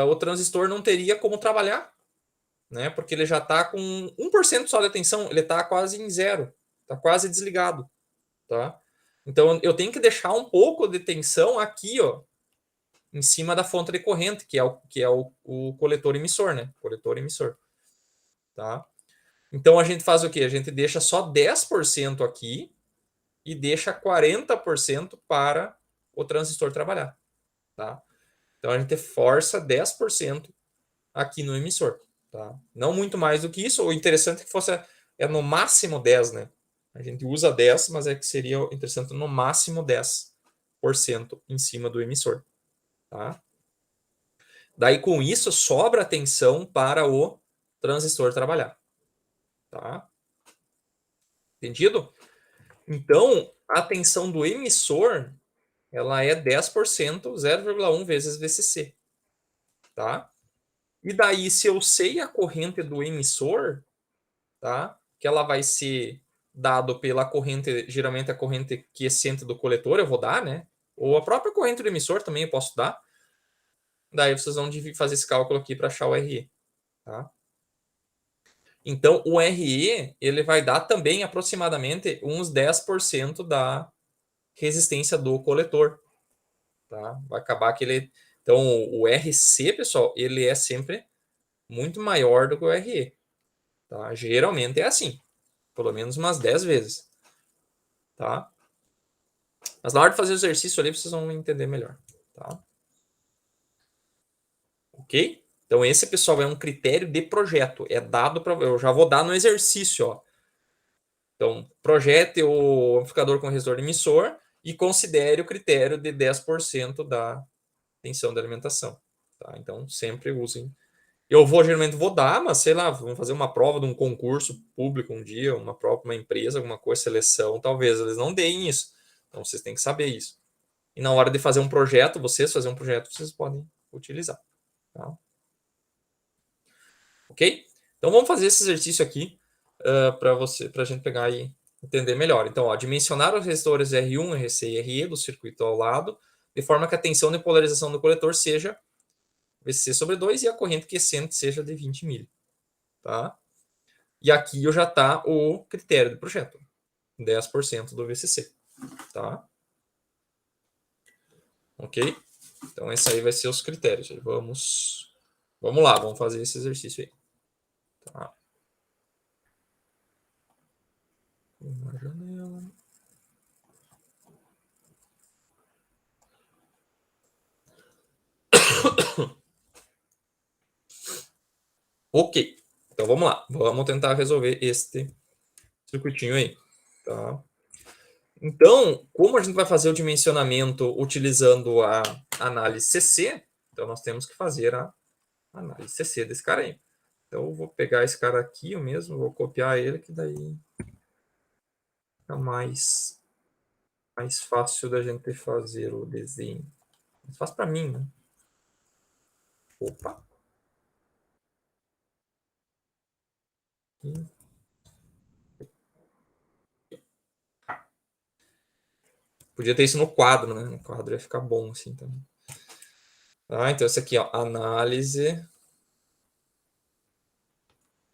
o transistor não teria como trabalhar, né? Porque ele já está com 1% só de tensão, ele está quase em zero, está quase desligado, tá? Então eu tenho que deixar um pouco de tensão aqui, ó, em cima da fonte de corrente, que é o coletor emissor, né? Coletor emissor, tá? Então a gente faz o quê? A gente deixa só 10% aqui e deixa 40% para o transistor trabalhar, tá? Então a gente força 10% aqui no emissor, tá? Não muito mais do que isso. O interessante é que fosse no máximo 10, né? A gente usa 10, mas é que seria interessante no máximo 10% em cima do emissor, tá? Daí com isso sobra tensão para o transistor trabalhar, tá? Entendido? Então, a tensão do emissor, ela é 10%, 0,1 vezes VCC, tá? E daí, se eu sei a corrente do emissor, tá? Que ela vai ser dado pela corrente, geralmente a corrente quiescente do coletor, eu vou dar, né? Ou a própria corrente do emissor também eu posso dar. Daí vocês vão fazer esse cálculo aqui para achar o RE, tá? Então, o RE, ele vai dar também aproximadamente uns 10% da resistência do coletor, tá? Vai acabar que ele... Então, o RC, pessoal, ele é sempre muito maior do que o RE, tá? Geralmente é assim, pelo menos umas 10 vezes, tá? Mas na hora de fazer o exercício ali, vocês vão entender melhor, tá? Ok? Então, esse, pessoal, é um critério de projeto. É dado para... Eu já vou dar no exercício, ó. Então, projete o amplificador com resistor emissor e considere o critério de 10% da tensão da alimentação. Tá? Então, sempre usem. Eu geralmente vou dar, mas sei lá, vamos fazer uma prova de um concurso público um dia, uma prova para uma empresa, alguma coisa, seleção, talvez eles não deem isso. Então, vocês têm que saber isso. E na hora de fazer um projeto, vocês podem utilizar. Tá? Ok? Então, vamos fazer esse exercício aqui para a gente pegar e entender melhor. Então, ó, dimensionar os resistores R1, RC e RE do circuito ao lado, de forma que a tensão de polarização do coletor seja VCC sobre 2 e a corrente quiescente seja de 20 milha. Tá? E aqui já está o critério do projeto. 10% do VCC. Tá? Ok? Então, esse aí vai ser os critérios. Vamos lá, vamos fazer esse exercício aí. Tá? Uma janela. Ok. Então, vamos lá. Vamos tentar resolver este circuitinho aí. Tá? Então, como a gente vai fazer o dimensionamento utilizando a análise CC, então nós temos que fazer a análise CC desse cara aí. Então, eu vou pegar esse cara aqui, eu mesmo, vou copiar ele, que daí fica mais fácil da gente fazer o desenho. Mais fácil para mim, né? Opa! Podia ter isso no quadro, né? No quadro ia ficar bom assim também. Ah, então esse aqui, ó, análise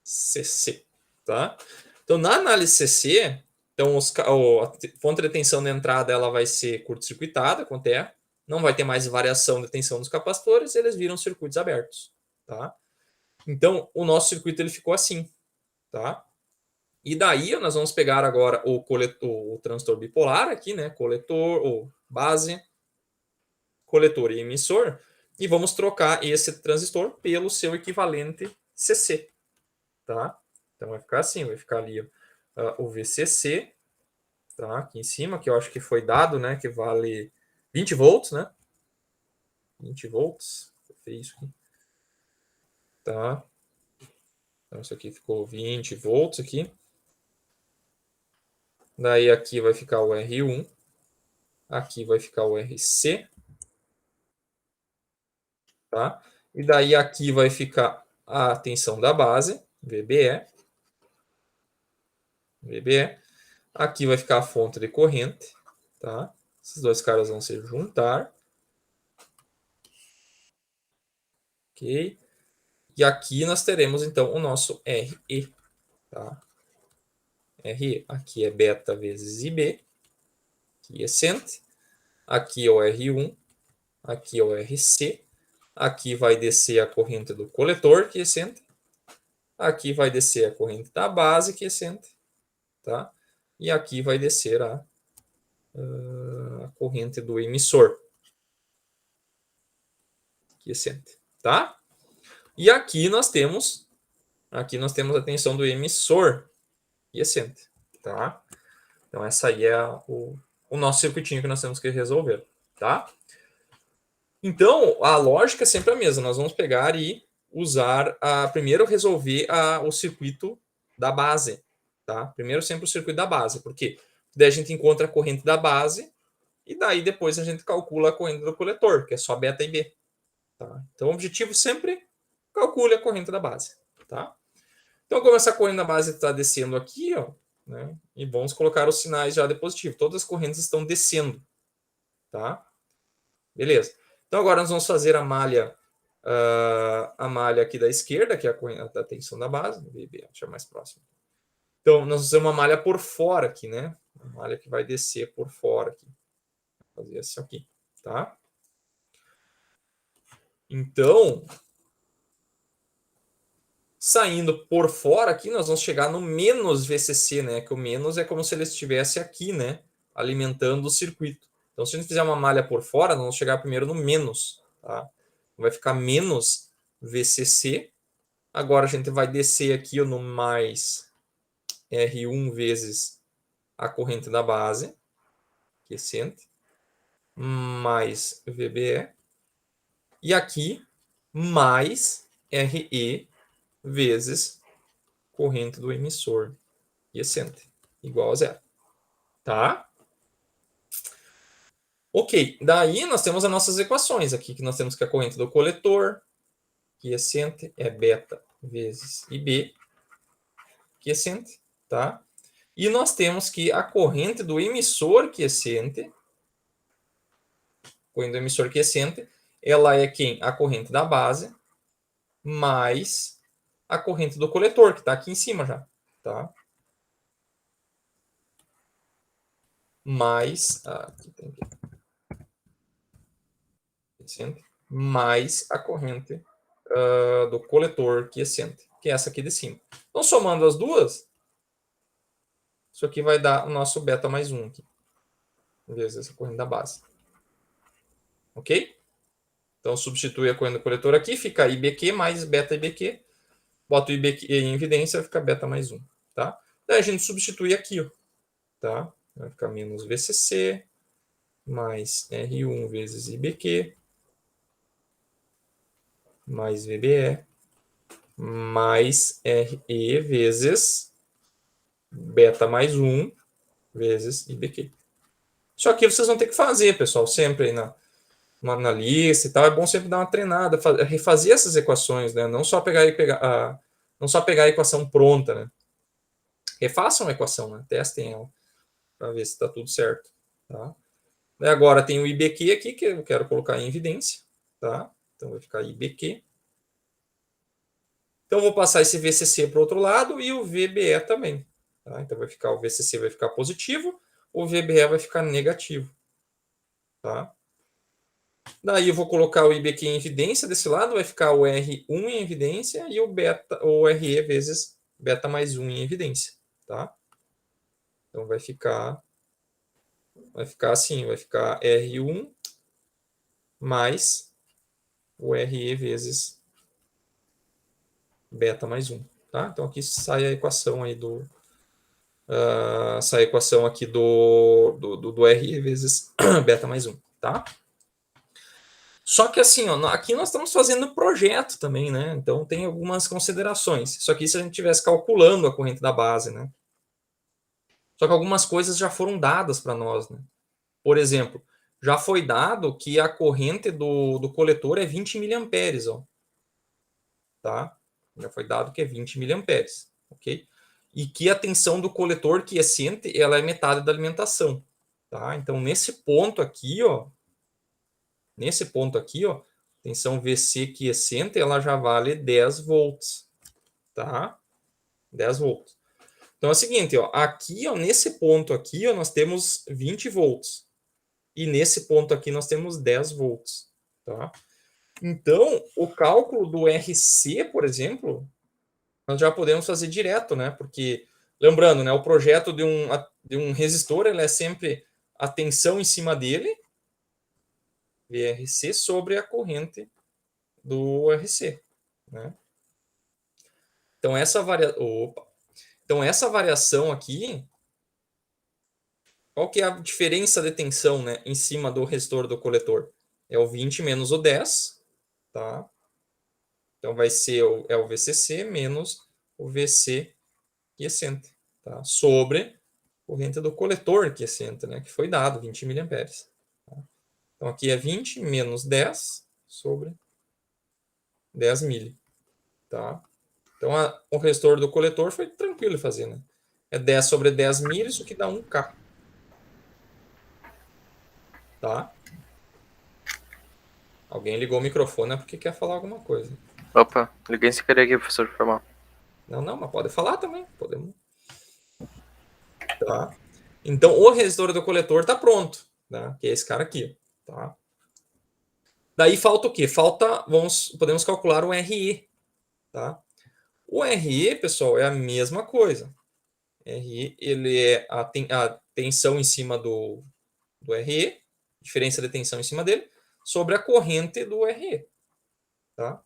CC, tá? Então, na análise CC, então a fonte de tensão de entrada ela vai ser curto-circuitada com TE, não vai ter mais variação de tensão dos capacitores, eles viram circuitos abertos, tá? Então, o nosso circuito ele ficou assim, tá? E daí nós vamos pegar agora o coletor, o transistor bipolar aqui, né? Coletor, ou base, coletor e emissor, e vamos trocar esse transistor pelo seu equivalente CC, tá? Então vai ficar assim, vai ficar ali o VCC, tá? Aqui em cima, que eu acho que foi dado, né? Que vale 20 volts, né? 20 volts, fez isso aqui, tá? Então isso aqui ficou 20 volts aqui. Daí aqui vai ficar o R1, aqui vai ficar o RC, tá? E daí aqui vai ficar a tensão da base, VBE. VBE. Aqui vai ficar a fonte de corrente, tá? Esses dois caras vão se juntar. Ok? E aqui nós teremos, então, o nosso RE, tá? RE. Aqui é beta vezes IB, quiescente. Aqui é o R1, aqui é o RC. Aqui vai descer a corrente do coletor, quiescente. Aqui vai descer a corrente da base, quiescente. Tá? E aqui vai descer a corrente do emissor, quiescente. Tá? E aqui nós temos a tensão do emissor, quiescente. Tá? Então, essa aí é o nosso circuitinho que nós temos que resolver. Tá? Então, a lógica é sempre a mesma. Nós vamos pegar e usar, primeiro resolver o circuito da base. Tá? Primeiro sempre o circuito da base. Por quê? Daí a gente encontra a corrente da base e daí depois a gente calcula a corrente do coletor, que é só beta e B. Tá? Então, o objetivo sempre calcule a corrente da base. Tá? Então, como essa corrente da base está descendo aqui, ó, né, e vamos colocar os sinais já de positivo. Todas as correntes estão descendo. Tá? Beleza. Então, agora nós vamos fazer a malha aqui da esquerda, que é a corrente da tensão da base. Deixa mais próximo. Então, nós vamos fazer uma malha por fora aqui, né? Uma malha que vai descer por fora aqui. Vou fazer isso aqui, tá? Então, saindo por fora aqui, nós vamos chegar no menos VCC, né? Que o menos é como se ele estivesse aqui, né? Alimentando o circuito. Então, se a gente fizer uma malha por fora, nós vamos chegar primeiro no menos, tá? Vai ficar menos VCC. Agora a gente vai descer aqui no mais R1 vezes a corrente da base, quiescente, mais VBE. E aqui, mais RE vezes corrente do emissor, quiescente, igual a zero. Tá? Ok, daí nós temos as nossas equações aqui, que nós temos que a corrente do coletor, quiescente, é beta vezes IB, quiescente, tá? E nós temos que a corrente do emissor quiescente, ela é quem? A corrente da base mais a corrente do coletor, que está aqui em cima já. Tá? Mais... aqui tem que... mais a corrente do coletor quiescente, que é essa aqui de cima. Então, somando as duas, isso aqui vai dar o nosso beta mais 1 aqui, vezes essa corrente da base. Ok? Então, substitui a corrente do coletor aqui, fica IBQ mais beta IBQ. Bota o IBQ em evidência, fica beta mais 1. Tá? Daí a gente substitui aqui. Ó, tá? Vai ficar menos VCC mais R1 vezes IBQ mais VBE mais RE vezes beta mais 1 vezes IBQ. Isso aqui vocês vão ter que fazer, pessoal, sempre aí na lista e tal. É bom sempre dar uma treinada, refazer essas equações, né? Não só pegar a equação pronta, né? Refaçam a equação, né? Testem ela para ver se está tudo certo, tá? E agora tem o IBQ aqui que eu quero colocar em evidência, tá? Então vai ficar IBQ. Então, eu vou passar esse VCC para o outro lado e o VBE também. Tá? Então, o VCC vai ficar positivo, o VBE vai ficar negativo. Tá? Daí, eu vou colocar o IBQ em evidência desse lado, vai ficar o R1 em evidência e o RE vezes beta mais 1 em evidência. Tá? Então, vai ficar assim, vai ficar R1 mais o RE vezes beta mais 1. Tá? Então, aqui sai a equação aí essa equação aqui do R vezes beta mais 1, tá? Só que assim, ó, aqui nós estamos fazendo projeto também, né? Então tem algumas considerações. Isso aqui se a gente estivesse calculando a corrente da base, né? Só que algumas coisas já foram dadas para nós, né? Por exemplo, já foi dado que a corrente do coletor é 20 miliamperes, ó. Tá? Já foi dado que é 20 miliamperes, ok? E que a tensão do coletor quiescente ela é metade da alimentação, tá? Então nesse ponto aqui, ó, tensão VC quiescente ela já vale 10 volts, tá? 10 volts. Então é o seguinte, ó, aqui, ó, nesse ponto aqui, ó, nós temos 20 volts. E nesse ponto aqui nós temos 10 volts, tá? Então, o cálculo do RC, por exemplo, nós já podemos fazer direto, né? Porque, lembrando, né, o projeto de um resistor ele é sempre a tensão em cima dele, VRC, sobre a corrente do RC. Né? Então, essa variação aqui, qual que é a diferença de tensão, né, em cima do resistor do coletor? É o 20 menos o 10, tá? Então, vai ser o VCC menos o VC quiescente, tá? Sobre corrente do coletor quiescente, né? Que foi dado, 20 miliamperes. Tá? Então, aqui é 20 menos 10 sobre 10 mili. Tá? Então, o resistor do coletor foi tranquilo de fazer, né? É 10 sobre 10 mil, isso que dá 1K. Tá? Alguém ligou o microfone, é porque quer falar alguma coisa. Opa, liguei sem querer aqui, professor, por mal. Não, mas pode falar também. Podemos. Tá? Então, o resistor do coletor está pronto, né? Que é esse cara aqui. Tá? Daí falta o quê? Podemos calcular o RE. Tá? O RE, pessoal, é a mesma coisa. RE, ele é a tensão em cima do RE, diferença de tensão em cima dele, sobre a corrente do RE. Tá?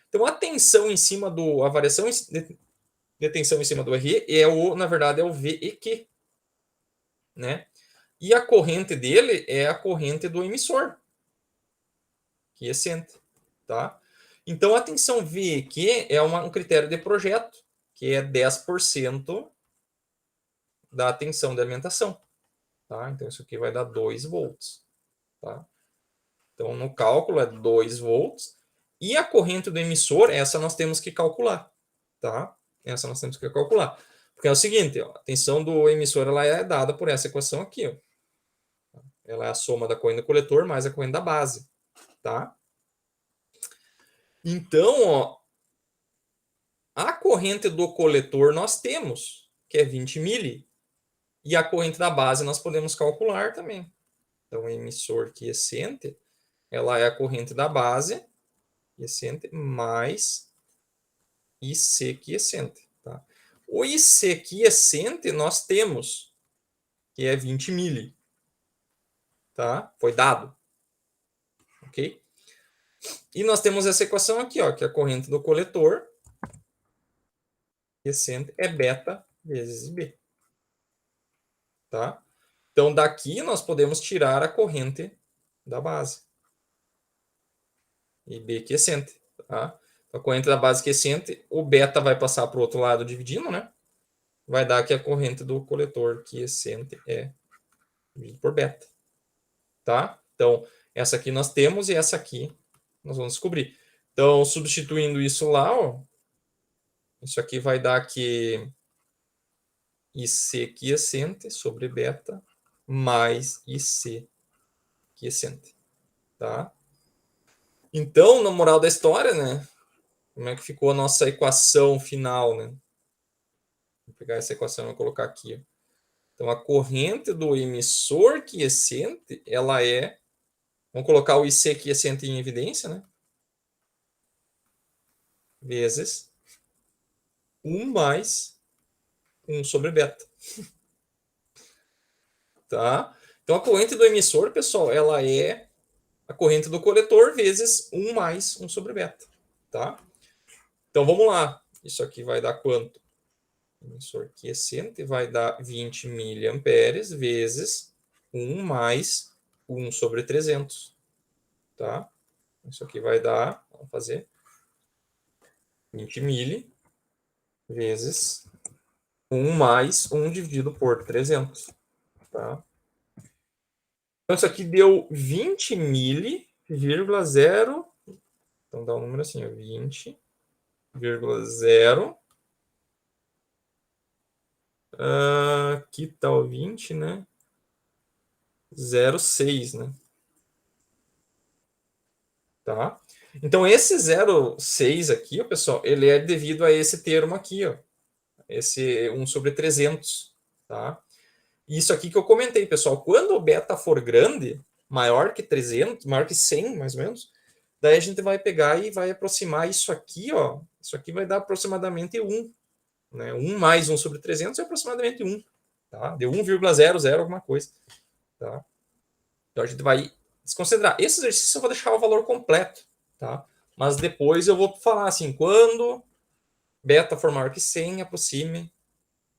Então, a tensão em cima a variação de tensão em cima do RE na verdade, é o VEQ. Né? E a corrente dele é a corrente do emissor, quiescente. Tá? Então, a tensão VEQ é um critério de projeto, que é 10% da tensão de alimentação. Tá? Então, isso aqui vai dar 2 volts. Tá? Então, no cálculo é 2 volts. E a corrente do emissor, essa nós temos que calcular. Tá? Essa nós temos que calcular. Porque é o seguinte, ó, a tensão do emissor ela é dada por essa equação aqui. Ó. Ela é a soma da corrente do coletor mais a corrente da base. tá? Então, ó, a corrente do coletor nós temos, que é 20 mili, e a corrente da base nós podemos calcular também. Então, emissor quiescente, ela é a corrente da base, quiescente, mais IC quiescente. Tá? O IC quiescente nós temos, que é 20 mili. Tá? Foi dado. Ok? E nós temos essa equação aqui, ó, que a corrente do coletor quiescente é beta vezes B. Tá? Então, daqui nós podemos tirar a corrente da base. E B quiescente. Tá? A corrente da base quiescente, o beta vai passar para o outro lado dividindo, né? Vai dar que a corrente do coletor quiescente é dividido por beta. Tá? Então, essa aqui nós temos e essa aqui nós vamos descobrir. Então, substituindo isso lá, ó, isso aqui vai dar que IC quiescente sobre beta mais IC quiescente. Tá? Então, na moral da história, né? Como é que ficou a nossa equação final, né? Vou pegar essa equação e vou colocar aqui. Então, a corrente do emissor quiescente, ela é... Vamos colocar o IC quiescente em evidência, né? Vezes 1 mais 1 sobre beta. Tá? Então, a corrente do emissor, pessoal, ela é a corrente do coletor vezes 1 mais 1 sobre beta. Tá? Então, vamos lá. Isso aqui vai dar quanto? Emissor quiescente vai dar 20 miliamperes vezes 1 mais 1 sobre 300. Tá? Isso aqui vai dar, vamos fazer, 20 mili vezes 1 mais 1 dividido por 300. Tá? Então, isso aqui deu 20 mili, vírgula 0. Então, dá um número assim, 20,0. Aqui tá o 20, né? 0,6, né? Tá? Então, esse 0,6 aqui, ó, pessoal, ele é devido a esse termo aqui, ó. Esse 1 sobre 300, tá? Isso aqui que eu comentei, pessoal. Quando o beta for grande, maior que 300, maior que 100, mais ou menos, daí a gente vai pegar e vai aproximar isso aqui, ó. Isso aqui vai dar aproximadamente 1. Né? 1 mais 1 sobre 300 é aproximadamente 1. Tá? Deu 1,00 alguma coisa. Tá? Então a gente vai desconsiderar. Esse exercício eu vou deixar o valor completo. Tá? Mas depois eu vou falar assim, quando beta for maior que 100, aproxime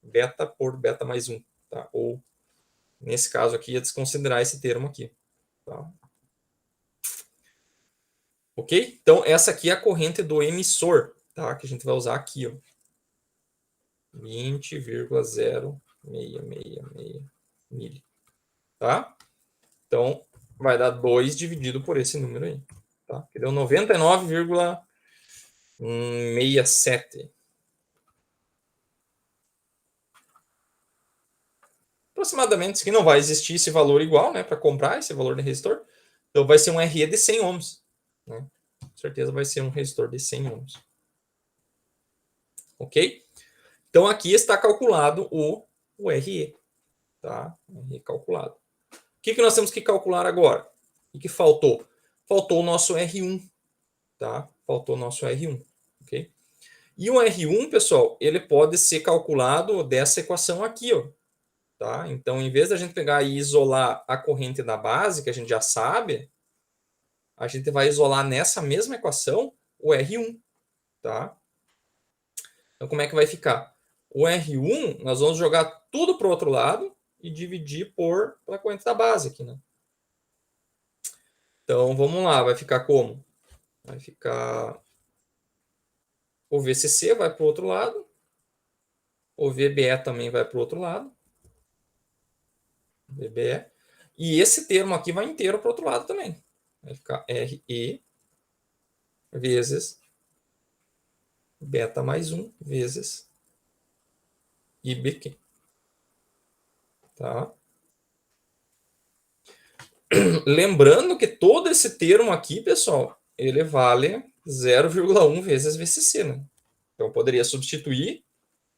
beta por beta mais 1. Tá? Ou, nesse caso aqui, é desconsiderar esse termo aqui. Tá? Ok? Então, essa aqui é a corrente do emissor, tá? Que a gente vai usar aqui, ó. 20,0666 mili. Tá? Então, vai dar 2 dividido por esse número aí. Tá? Que deu 99,67. Aproximadamente, isso aqui não vai existir esse valor igual, né? Para comprar esse valor de resistor. Então, vai ser um RE de 100 ohms. Né? Com certeza vai ser um resistor de 100 ohms. Ok? Então, aqui está calculado o RE. Tá? RE calculado. O que nós temos que calcular agora? O que faltou? Faltou o nosso R1. Tá? Faltou o nosso R1. Ok? E o R1, pessoal, ele pode ser calculado dessa equação aqui. Ó. Tá? Então, em vez da gente pegar e isolar a corrente da base, que a gente já sabe, a gente vai isolar nessa mesma equação o R1. Tá? Então, como é que vai ficar? O R1, nós vamos jogar tudo para o outro lado e dividir pela corrente da base aqui. Né? Então, vamos lá. Vai ficar como? Vai ficar... O VCC vai para o outro lado. O VBE também vai para o outro lado. VBE. E esse termo aqui vai inteiro para o outro lado também. Vai ficar RE vezes beta mais 1 vezes IBQ. Tá? Lembrando que todo esse termo aqui, pessoal, ele vale 0,1 vezes VCC, né? Então, eu poderia substituir,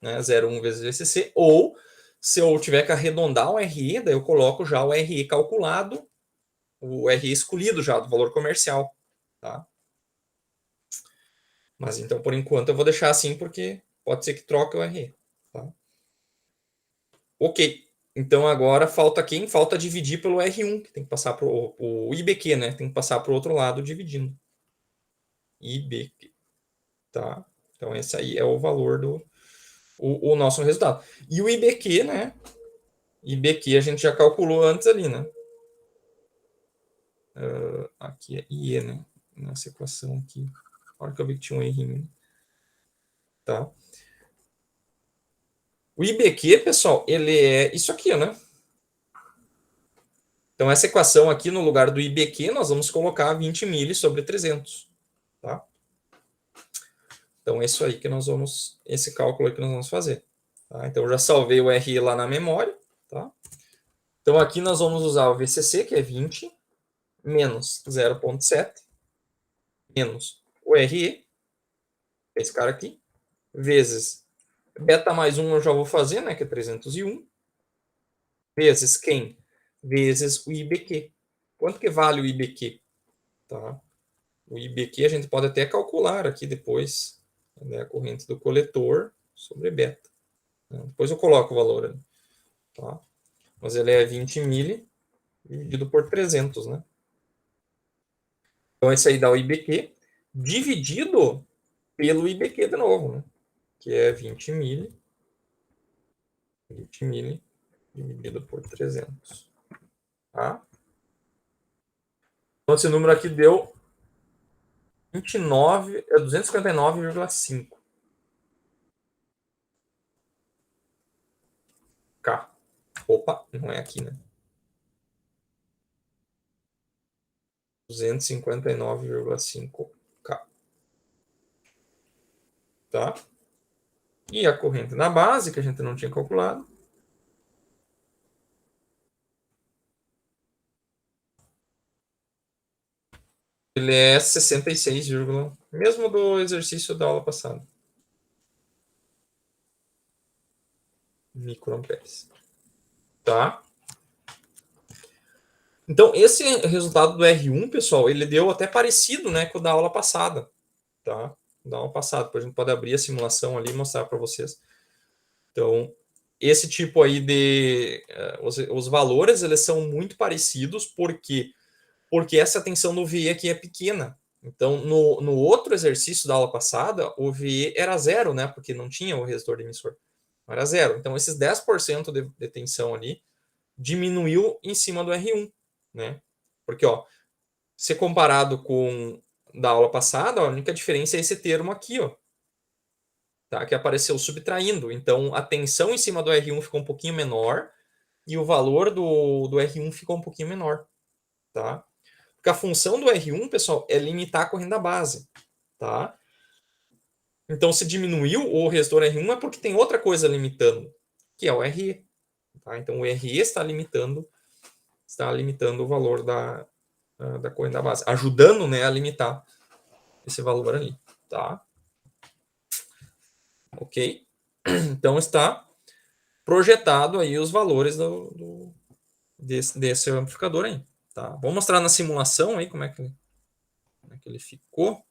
né, 0,1 vezes VCC, ou se eu tiver que arredondar o RE, daí eu coloco já o RE calculado, o RE escolhido já do valor comercial, tá? Mas então, por enquanto, eu vou deixar assim, porque pode ser que troque o RE, tá? Ok. Então, agora falta quem? Falta dividir pelo R1, que tem que passar para o IBQ, né? Tem que passar para o outro lado dividindo. IBQ, tá? Então, esse aí é o valor do o nosso resultado. E o IBQ, né? IBQ a gente já calculou antes ali, né? Aqui é IE, né? Nessa equação aqui. Olha que eu vi que tinha um errinho. Tá? O IBQ, pessoal, ele é isso aqui, né? Então, essa equação aqui, no lugar do IBQ, nós vamos colocar 20 mili sobre 300. Tá? Então, é isso aí que nós vamos, esse cálculo aí que nós vamos fazer. Tá? Então, eu já salvei o RE lá na memória. Tá? Então, aqui nós vamos usar o VCC, que é 20, menos 0,7, menos o RE, esse cara aqui, vezes beta mais 1 eu já vou fazer, né, que é 301, vezes quem? Vezes o IBQ. Quanto que vale o IBQ? Tá? O IBQ a gente pode até calcular aqui depois, né, a corrente do coletor sobre beta. Depois eu coloco o valor ali. Tá? Mas ele é 20 mili dividido por 300, né? Então esse aí dá o IBQ dividido pelo IBQ de novo, né? Que é 20 mili dividido por 300. Tá? Então esse número aqui deu 259,5 K. Opa, não é aqui, né? 259,5 K. Tá? E a corrente na base, que a gente não tinha calculado, ele é 66, mesmo do exercício da aula passada. Microamperes. Tá? Então, esse resultado do R1, pessoal, ele deu até parecido, né, com o da aula passada. Tá? Da aula passada. Depois a gente pode abrir a simulação ali e mostrar para vocês. Então, esse tipo aí de... os valores, eles são muito parecidos, porque essa tensão no VE aqui é pequena. Então, no outro exercício da aula passada, o VE era zero, né? Porque não tinha o resistor de emissor. Era zero. Então, esses 10% de tensão ali diminuiu em cima do R1, né? Porque, ó, se comparado com da aula passada, a única diferença é esse termo aqui, ó. Tá? Que apareceu subtraindo. Então, a tensão em cima do R1 ficou um pouquinho menor e o valor do R1 ficou um pouquinho menor, tá? Porque a função do R1, pessoal, é limitar a corrente da base, tá? Então, se diminuiu o resistor R1 é porque tem outra coisa limitando, que é o RE. Tá? Então, o RE está limitando o valor da corrente da base, ajudando, né, a limitar esse valor ali, tá? Ok? Então, está projetado aí os valores desse amplificador aí, tá? Vou mostrar na simulação aí como é que ele ficou.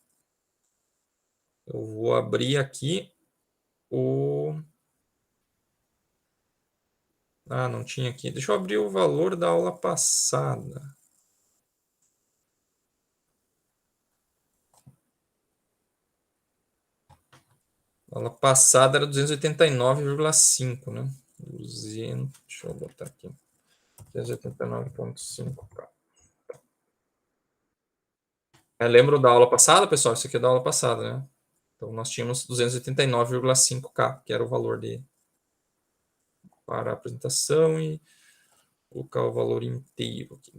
Eu vou abrir aqui o... Ah, não tinha aqui. Deixa eu abrir o valor da aula passada. A aula passada era 289,5, né? 200, deixa eu botar aqui. 289,5K. Lembro da aula passada, pessoal? Isso aqui é da aula passada, né? Então, nós tínhamos 289,5K, que era o valor para a apresentação, e colocar o valor inteiro aqui.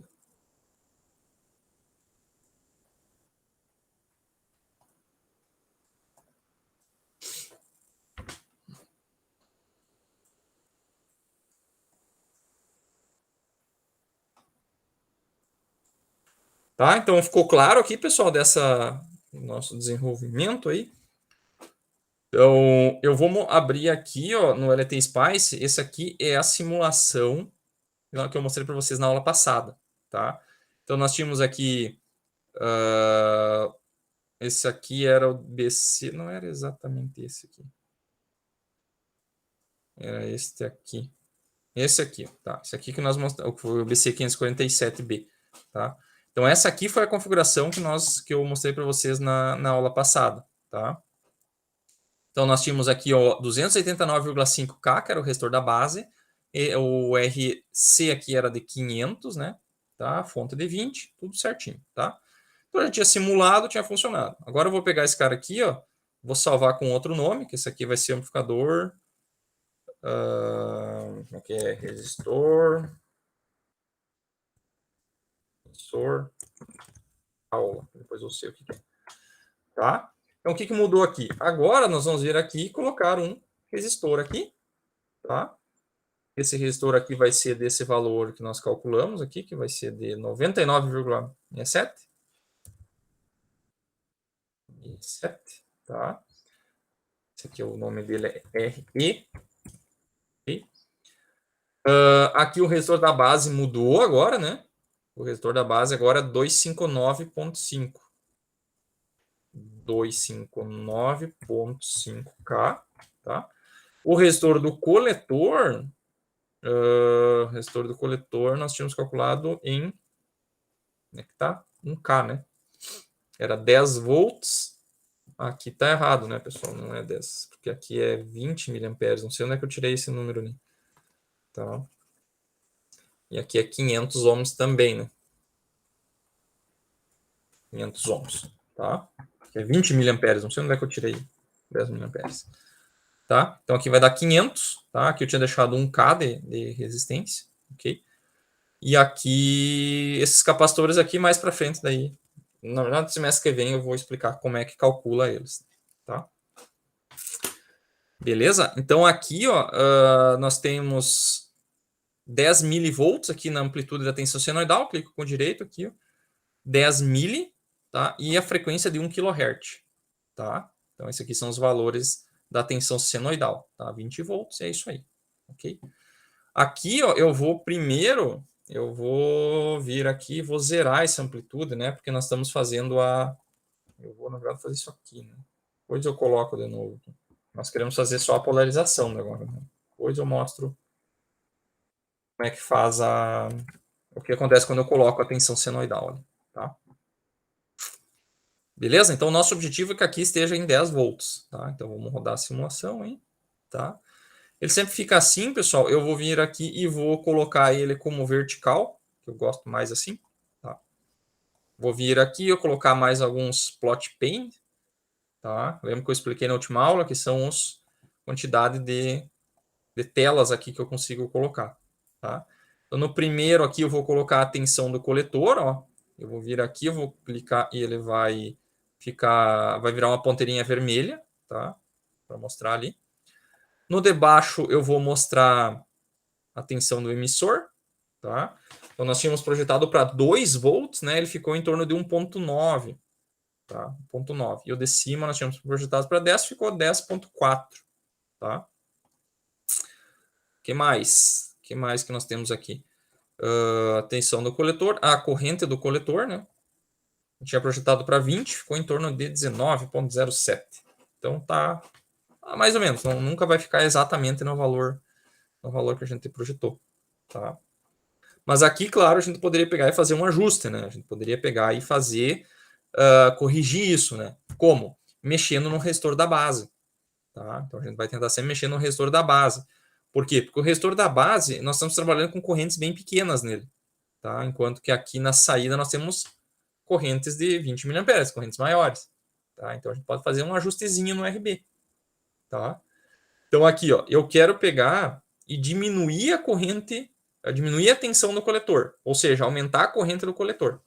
Tá? Então, ficou claro aqui, pessoal, nosso desenvolvimento aí. Então, eu vou abrir aqui, ó, no LT Spice. Esse aqui é a simulação que eu mostrei para vocês na aula passada, tá? Então, nós tínhamos aqui... esse aqui era o BC... Não era exatamente esse aqui. Era este aqui. Esse aqui, tá? Esse aqui que nós mostramos, o BC547B, tá? Então, essa aqui foi a configuração que eu mostrei para vocês na aula passada, tá? Então, nós tínhamos aqui o 289,5K, que era o resistor da base, e o RC aqui era de 500, né? Tá? Fonte de 20, tudo certinho, tá? Então, já tinha simulado, tinha funcionado. Agora eu vou pegar esse cara aqui, ó, vou salvar com outro nome, que esse aqui vai ser amplificador... como é que é? Resistor aula. Depois eu sei o que é. Tá? Então, o que mudou aqui? Agora, nós vamos vir aqui e colocar um resistor aqui. Tá? Esse resistor aqui vai ser desse valor que nós calculamos aqui, que vai ser de 99,67. Tá? Esse aqui, o nome dele é RE. Aqui o resistor da base mudou agora, né? O resistor da base agora é 259,5. 259,5K, tá? O resistor do coletor, nós tínhamos calculado em, como é que tá? 1K, né? Era 10 volts. Aqui tá errado, né, pessoal? Não é 10, porque aqui é 20 miliamperes. Não sei onde é que eu tirei esse número ali. Tá? E aqui é 500 ohms também, né? 500 ohms, tá? Aqui é 20 miliamperes. Não sei onde é que eu tirei 10 miliamperes. Tá? Então aqui vai dar 500, tá? Aqui eu tinha deixado 1K de resistência, ok? E aqui, esses capacitores aqui mais para frente daí, na verdade, no semestre que vem eu vou explicar como é que calcula eles, tá? Beleza? Então aqui, ó, nós temos 10 milivolts aqui na amplitude da tensão senoidal, clico com o direito aqui, ó, 10 mili, tá? E a frequência de 1 kHz, tá? Então esses aqui são os valores da tensão senoidal, tá? 20 volts, é isso aí, ok? Aqui, ó, eu vou vir aqui e vou zerar essa amplitude, né? Porque nós estamos fazendo eu vou, na verdade, fazer isso aqui, né? Depois eu coloco de novo. Nós queremos fazer só a polarização agora, né? Depois eu mostro como é que faz o que acontece quando eu coloco a tensão senoidal, tá? Beleza? Então, o nosso objetivo é que aqui esteja em 10 volts, tá? Então, vamos rodar a simulação, hein? Tá? Ele sempre fica assim, pessoal. Eu vou vir aqui e vou colocar ele como vertical, que eu gosto mais assim, tá? Vou vir aqui e colocar mais alguns plot pane, tá? Lembra que eu expliquei na última aula, que são as quantidade de telas aqui que eu consigo colocar, tá? Então, no primeiro aqui eu vou colocar a tensão do coletor, ó. Eu vou vir aqui, eu vou clicar e ele vai virar uma ponteirinha vermelha, tá? Para mostrar ali. No de baixo eu vou mostrar a tensão do emissor, tá? Então nós tínhamos projetado para 2 volts, né? Ele ficou em torno de 1.9, tá? 1.9. E o de cima nós tínhamos projetado para 10, ficou 10.4, tá? Que mais? Que mais que nós temos aqui? A tensão do coletor, a corrente do coletor, né? Eu tinha projetado para 20, ficou em torno de 19.07. Então tá mais ou menos, nunca vai ficar exatamente no valor que a gente projetou, tá? Mas aqui, claro, a gente poderia pegar e fazer um ajuste, né? A gente poderia pegar e fazer, corrigir isso, né? Como? Mexendo no resistor da base, tá? Então a gente vai tentar sempre mexer no resistor da base. Por quê? Porque o resistor da base, nós estamos trabalhando com correntes bem pequenas nele, tá? Enquanto que aqui na saída nós temos correntes de 20 mA, correntes maiores, tá? Então a gente pode fazer um ajustezinho no RB, tá? Então aqui, ó, eu quero pegar e diminuir a corrente, diminuir a tensão do coletor, ou seja, aumentar a corrente do coletor,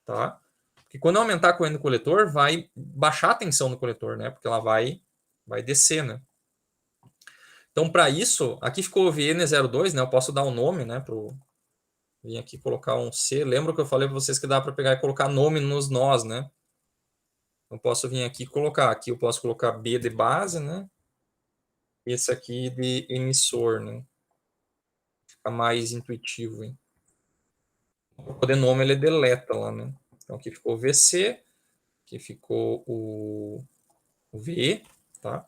tá? Porque quando eu aumentar a corrente do coletor, vai baixar a tensão do coletor, né? Porque ela vai descer, né? Então, para isso, aqui ficou o VN02, né? Eu posso dar um nome, né, Vim aqui colocar um C. Lembra que eu falei para vocês que dá para pegar e colocar nome nos nós, né? Então, posso vir aqui e colocar. Aqui eu posso colocar B de base, né? Esse aqui de emissor, né? Fica mais intuitivo, hein? Para poder nome, ele deleta lá, né? Então, aqui ficou o VC. Aqui ficou o V, tá?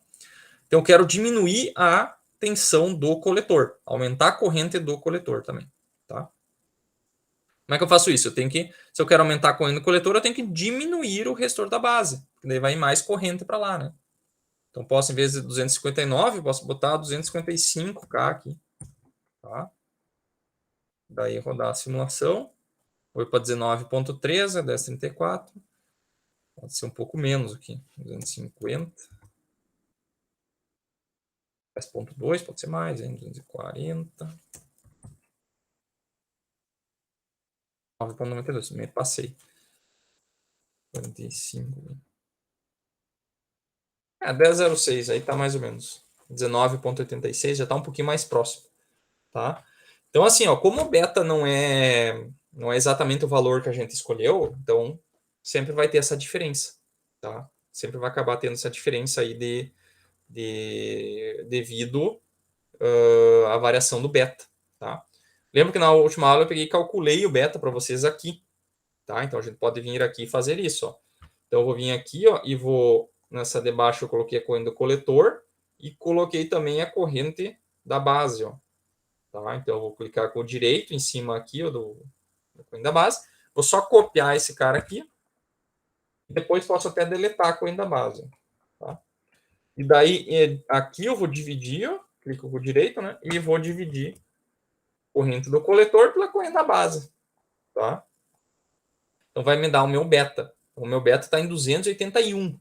Então, eu quero diminuir a tensão do coletor. Aumentar a corrente do coletor também, tá? Como é que eu faço isso? Se eu quero aumentar a corrente do coletor, eu tenho que diminuir o resistor da base, porque daí vai mais corrente para lá, né? Então, posso, em vez de 259, posso botar 255K aqui, tá? Daí, rodar a simulação. Vou para 19.13, 1034. Pode ser um pouco menos aqui, 250. 10.2, pode ser mais, hein? 240. 9.92, me passei. 45. 10,06, aí tá mais ou menos. 19.86, já tá um pouquinho mais próximo, tá? Então, assim, ó, como o beta não é exatamente o valor que a gente escolheu, então sempre vai ter essa diferença, tá? Sempre vai acabar tendo essa diferença aí devido à variação do beta, tá? Lembra que na última aula eu peguei e calculei o beta para vocês aqui, tá? Então a gente pode vir aqui e fazer isso, ó. Então eu vou vir aqui, ó, e vou nessa de baixo eu coloquei a corrente do coletor e coloquei também a corrente da base, ó. Tá? Então eu vou clicar com o direito em cima aqui, ó, da corrente da base. Vou só copiar esse cara aqui. Depois posso até deletar a corrente da base, tá? E daí aqui eu vou dividir, ó, clico com o direito, né? E vou dividir a corrente do coletor pela corrente da base, tá? Então vai me dar o meu beta. O meu beta está em 281,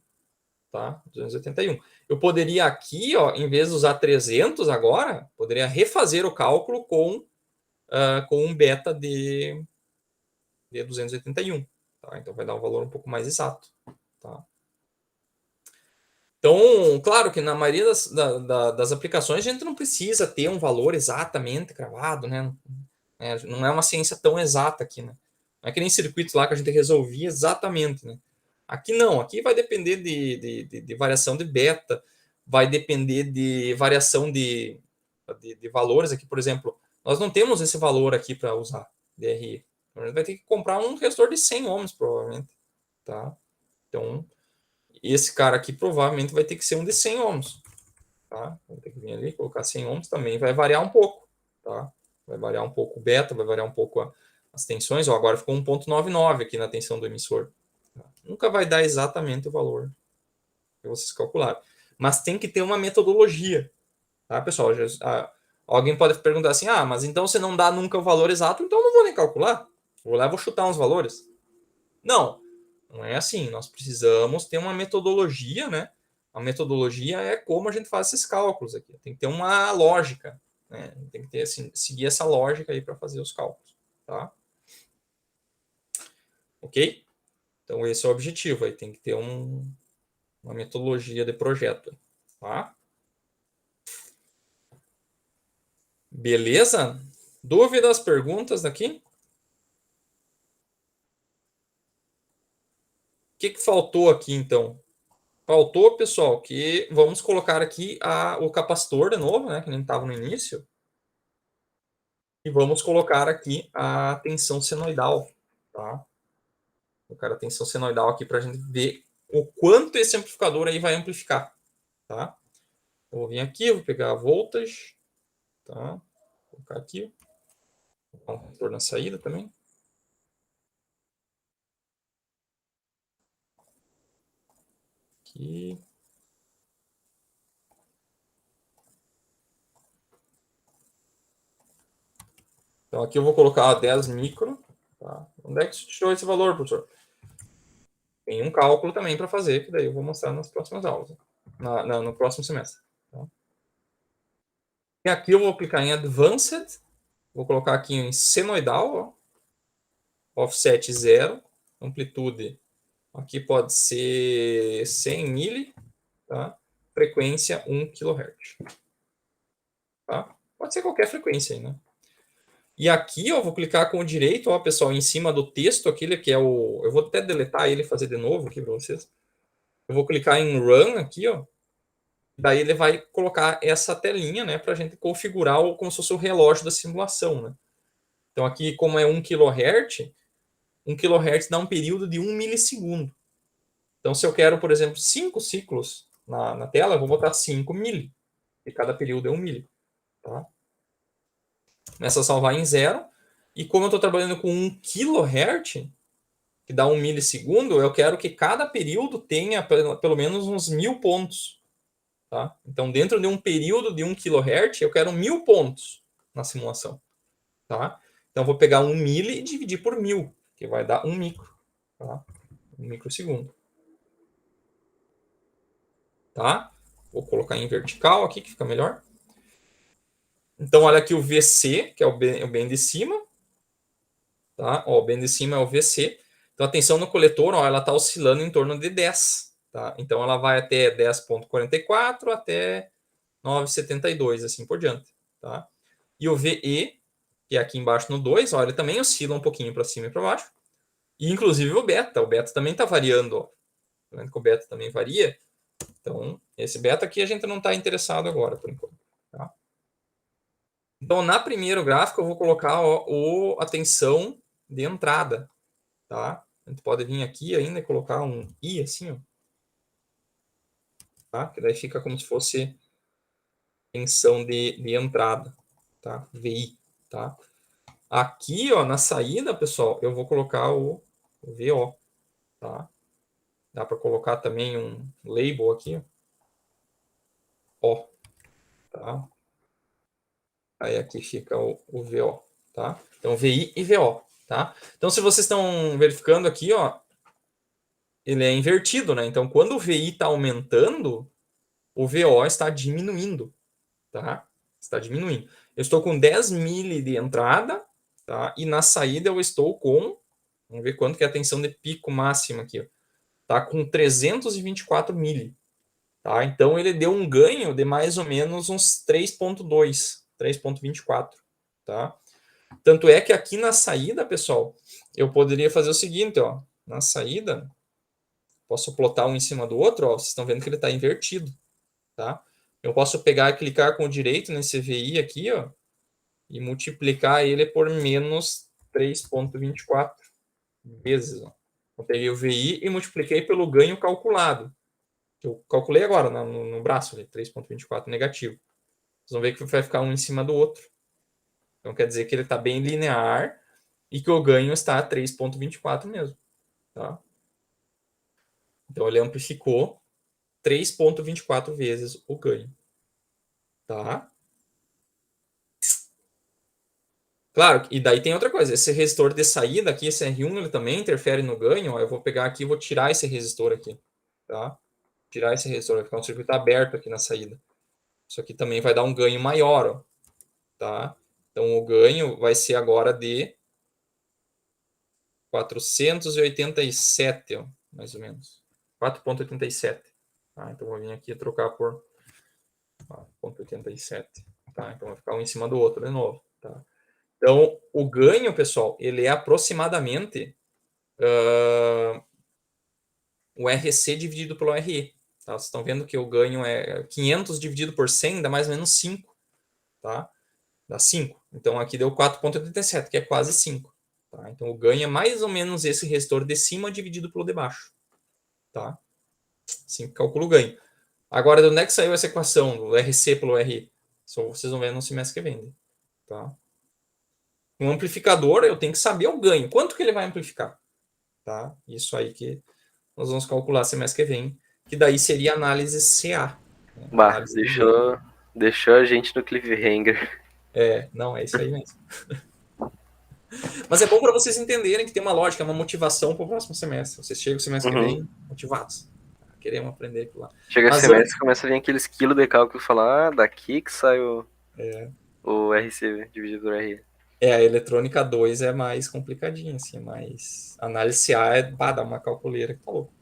tá? 281. Eu poderia aqui, ó, em vez de usar 300 agora, poderia refazer o cálculo com um beta de 281. Tá? Então vai dar um valor um pouco mais exato. Tá? Então, claro que na maioria das aplicações a gente não precisa ter um valor exatamente cravado, né? Não é uma ciência tão exata aqui, né? Não é que nem circuitos lá que a gente resolvia exatamente, né? Aqui não, aqui vai depender de variação de beta, vai depender de variação de valores. Aqui, por exemplo, nós não temos esse valor aqui para usar DRE. A gente vai ter que comprar um resistor de 100 ohms, provavelmente. Tá? Então, esse cara aqui provavelmente vai ter que ser um de 100 ohms. Tá? Vou ter que vir ali, colocar 100 ohms também. Vai variar um pouco. Tá? Vai variar um pouco o beta, vai variar um pouco as tensões. Ó, agora ficou 1.99 aqui na tensão do emissor. Tá? Nunca vai dar exatamente o valor que vocês calcularam. Mas tem que ter uma metodologia. Tá, pessoal? Alguém pode perguntar assim, mas então você não dá nunca o valor exato, então eu não vou nem calcular. Vou lá e vou chutar uns valores. Não, não é assim. Nós precisamos ter uma metodologia, né? A metodologia é como a gente faz esses cálculos aqui. Tem que ter uma lógica, né? Tem que ter, assim, seguir essa lógica aí para fazer os cálculos, tá? Ok? Então esse é o objetivo aí. Tem que ter uma metodologia de projeto, tá? Beleza? Dúvidas, perguntas daqui? O que faltou aqui, então? Faltou, pessoal, que vamos colocar aqui o capacitor de novo, né? Que nem estava no início. E vamos colocar aqui a tensão senoidal, tá? Vou colocar a tensão senoidal aqui para a gente ver o quanto esse amplificador aí vai amplificar, tá? Eu vou vir aqui, vou pegar a voltage, tá? Vou colocar aqui. Vou colocar um resistor na saída também. Aqui. Então aqui eu vou colocar 10 micro. Tá? Onde é que você tirou esse valor, professor? Tem um cálculo também para fazer, que daí eu vou mostrar nas próximas aulas, no próximo semestre. Tá? E aqui eu vou clicar em Advanced, vou colocar aqui em senoidal, ó, offset 0, amplitude, aqui pode ser 100 mili, tá? Frequência 1 kHz. Tá? Pode ser qualquer frequência aí, né? E aqui, ó, eu vou clicar com o direito, ó, pessoal, em cima do texto, aquele que é o... Eu vou até deletar ele e fazer de novo aqui para vocês. Eu vou clicar em Run aqui, ó. Daí ele vai colocar essa telinha, né, para a gente configurar como se fosse o relógio da simulação, né? Então aqui, como é 1 kHz, 1 kHz dá um período de 1 milissegundo. Então, se eu quero, por exemplo, 5 ciclos na tela, eu vou botar 5 mili. E cada período é 1 mili. Tá? Começa a salvar em 0. E como eu estou trabalhando com 1 kHz, que dá 1 milissegundo, eu quero que cada período tenha pelo menos uns 1000 pontos. Tá? Então, dentro de um período de 1 kHz, eu quero 1000 pontos na simulação. Tá? Então, eu vou pegar 1 mili e dividir por 1000, que vai dar 1 micro. Tá? 1 microsegundo. Tá? Vou colocar em vertical aqui, que fica melhor. Então, olha aqui o VC, que é o bem de cima. Tá? Ó, o bem de cima é o VC. Então, a tensão no coletor, ó, ela está oscilando em torno de 10. Tá? Então, ela vai até 10,44 até 9,72, assim por diante. Tá? E o VE, que é aqui embaixo no 2, ó, ele também oscila um pouquinho para cima e para baixo. E, inclusive, o beta também está variando. Ó. Tá vendo que o beta também varia? Então, esse beta aqui a gente não está interessado agora, por enquanto. Tá? Então, na primeiro gráfico, eu vou colocar a tensão de entrada. Tá? A gente pode vir aqui ainda e colocar um I assim, ó. Tá? Que daí fica como se fosse tensão de entrada. Tá? VI. Tá? Aqui, ó, na saída, pessoal, eu vou colocar o VO. Tá? Dá para colocar também um label aqui, ó. Tá? Aí aqui fica o VO, tá? Então, VI e VO, tá? Então, se vocês estão verificando aqui, ó, ele é invertido, né? Então, quando o VI está aumentando, o VO está diminuindo, tá? Está diminuindo. Eu estou com 10 mili de entrada, tá? E na saída eu estou com, vamos ver quanto que é a tensão de pico máxima aqui, ó. Tá com 324 mili, tá? Então, ele deu um ganho de mais ou menos uns 3,2, 3,24, tá? Tanto é que aqui na saída, pessoal, eu poderia fazer o seguinte, ó. Na saída, posso plotar um em cima do outro, ó. Vocês estão vendo que ele está invertido, tá? Eu posso pegar e clicar com o direito nesse VI aqui, ó, e multiplicar ele por menos 3,24 vezes, ó. Eu peguei o VI e multipliquei pelo ganho calculado. Que eu calculei agora no braço, 3,24 negativo. Vocês vão ver que vai ficar um em cima do outro. Então, quer dizer que ele está bem linear e que o ganho está a 3,24 mesmo. Tá? Então, ele amplificou 3,24 vezes o ganho. Tá? Claro, e daí tem outra coisa. Esse resistor de saída aqui, esse R1, ele também interfere no ganho. Ó, eu vou pegar aqui e vou tirar esse resistor aqui. Tá? Tirar esse resistor, vai ficar um circuito aberto aqui na saída. Isso aqui também vai dar um ganho maior. Ó. Tá? Então, o ganho vai ser agora de 487, ó, mais ou menos. 4,87. Tá? Então, vou vir aqui e trocar por 4,87. Tá? Então, vai ficar um em cima do outro de novo. Tá? Então, o ganho, pessoal, ele é aproximadamente o RC dividido pelo RE. Tá? Vocês estão vendo que o ganho é 500 dividido por 100, dá mais ou menos 5. Tá? Dá 5. Então, aqui deu 4,87, que é quase 5. Tá? Então, o ganho é mais ou menos esse resistor de cima dividido pelo de baixo. Tá? Assim que calcula o ganho. Agora, de onde é que saiu essa equação do RC pelo RE? Só vocês vão ver no semestre que vem. Tá? Um amplificador, eu tenho que saber o ganho. Quanto que ele vai amplificar? Tá? Isso aí que nós vamos calcular semestre que vem. Que daí seria análise CA. Né? Bah, análise deixou a gente no cliffhanger. Não, é isso aí mesmo. Mas é bom para vocês entenderem que tem uma lógica, uma motivação para o próximo semestre. Vocês chegam o semestre que vem motivados. Queremos aprender aquilo lá. Chega o semestre, começa a vir aqueles quilos de cálculo e falar, daqui que sai o RC dividido por RE. A eletrônica 2 é mais complicadinha, assim, mas análise A dá uma calculeira que tá louco.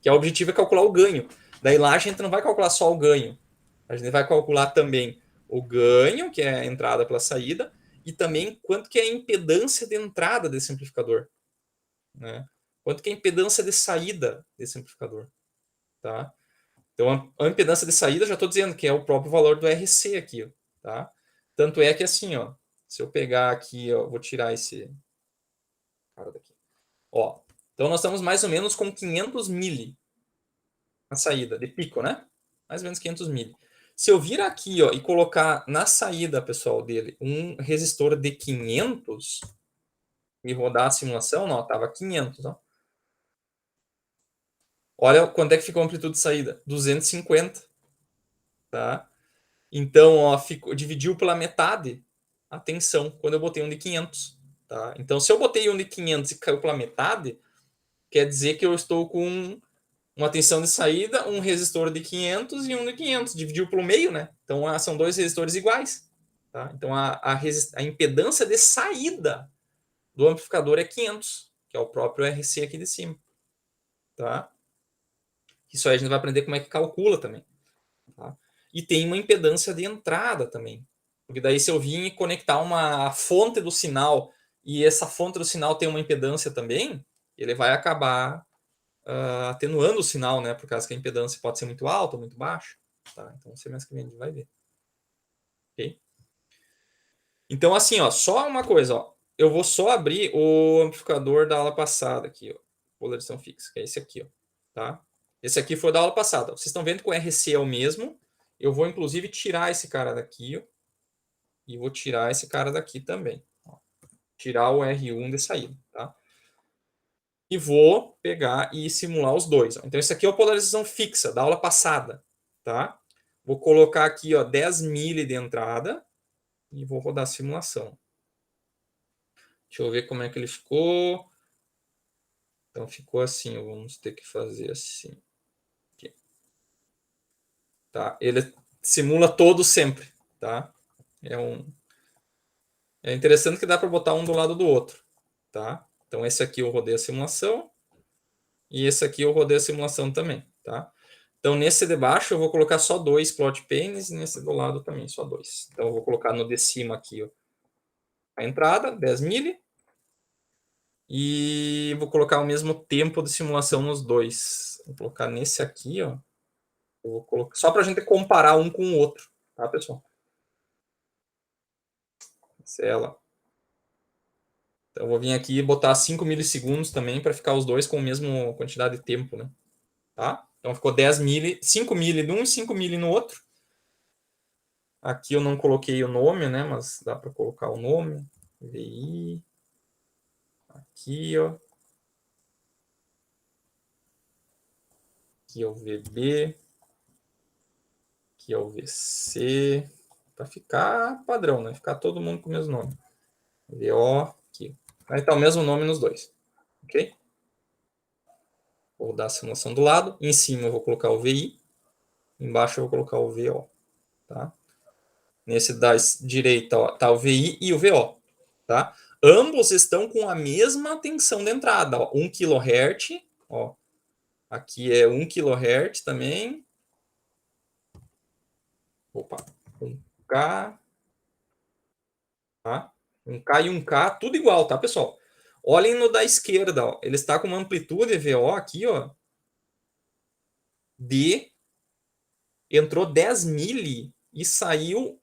Que o objetivo é calcular o ganho. Daí lá a gente não vai calcular só o ganho. A gente vai calcular também o ganho, que é a entrada pela saída, e também quanto que é a impedância de entrada desse amplificador, né? Quanto que é a impedância de saída desse amplificador, tá? Então, a impedância de saída, já estou dizendo que é o próprio valor do RC aqui, ó, tá? Tanto é que assim, ó, se eu pegar aqui, ó, vou tirar esse cara daqui. Ó, então nós estamos mais ou menos com 500 mili na saída, de pico, né? Mais ou menos 500 mili. Se eu vir aqui, ó, e colocar na saída, pessoal, dele, um resistor de 500 e rodar a simulação, não, tava 500, ó. Olha quanto é que ficou a amplitude de saída, 250, tá? Então, ó, dividiu pela metade a tensão quando eu botei um de 500, tá? Então, se eu botei um de 500 e caiu pela metade, quer dizer que eu estou com uma tensão de saída, um resistor de 500 e um de 500. Dividiu pelo meio, né? Então, são dois resistores iguais. Tá? Então, a impedância de saída do amplificador é 500, que é o próprio RC aqui de cima. Tá? Isso aí a gente vai aprender como é que calcula também. Tá? E tem uma impedância de entrada também. Porque daí, se eu vir conectar uma fonte do sinal e essa fonte do sinal tem uma impedância também, ele vai acabar atenuando o sinal, né? Por causa que a impedância pode ser muito alta ou muito baixa. Tá? Então, semestre que vem a gente vai ver. Ok? Então, assim, ó, só uma coisa, ó. Eu vou só abrir o amplificador da aula passada aqui, ó. Polarização fixa, que é esse aqui, ó. Tá? Esse aqui foi da aula passada. Vocês estão vendo que o RC é o mesmo. Eu vou, inclusive, tirar esse cara daqui, ó. E vou tirar esse cara daqui também. Ó. Tirar o R1 de saída, tá? E vou pegar e simular os dois. Ó. Então, esse aqui é a polarização fixa da aula passada, tá? Vou colocar aqui, ó, 10 mili de entrada e vou rodar a simulação. Deixa eu ver como é que ele ficou. Então, ficou assim. Vamos ter que fazer assim. Aqui. Tá? Ele simula todo sempre, tá? É interessante que dá para botar um do lado do outro, tá? Então, esse aqui eu rodei a simulação e esse aqui eu rodei a simulação também, tá? Então, nesse de baixo eu vou colocar só 2 plot panes e nesse do lado também só 2. Então, eu vou colocar no de cima aqui, ó, a entrada, 10 mili. E vou colocar o mesmo tempo de simulação nos dois. Vou colocar nesse aqui, ó. Eu vou colocar, só para a gente comparar um com o outro, tá, pessoal? Essa é ela. Então, eu vou vir aqui e botar 5 milissegundos também para ficar os dois com a mesma quantidade de tempo, né? Tá? Então, ficou 10 mili, 5 mili num e 5 mili no outro. Aqui eu não coloquei o nome, né? Mas dá para colocar o nome. VI. Aqui, ó. Aqui é o VB. Aqui é o VC. Para ficar padrão, né? Ficar todo mundo com o mesmo nome. VO aqui. Vai estar o mesmo nome nos dois. Ok? Vou dar a simulação do lado. Em cima eu vou colocar o VI. Embaixo eu vou colocar o VO. Tá? Nesse da direita ó, tá o VI e o VO. Tá? Ambos estão com a mesma tensão de entrada. Ó, 1 kHz. Ó. Aqui é 1 kHz também. Opa. 1K. Tá? 1K e 1K, tudo igual, tá, pessoal? Olhem no da esquerda, ó. Ele está com uma amplitude VO aqui, ó, de entrou 10 mili e saiu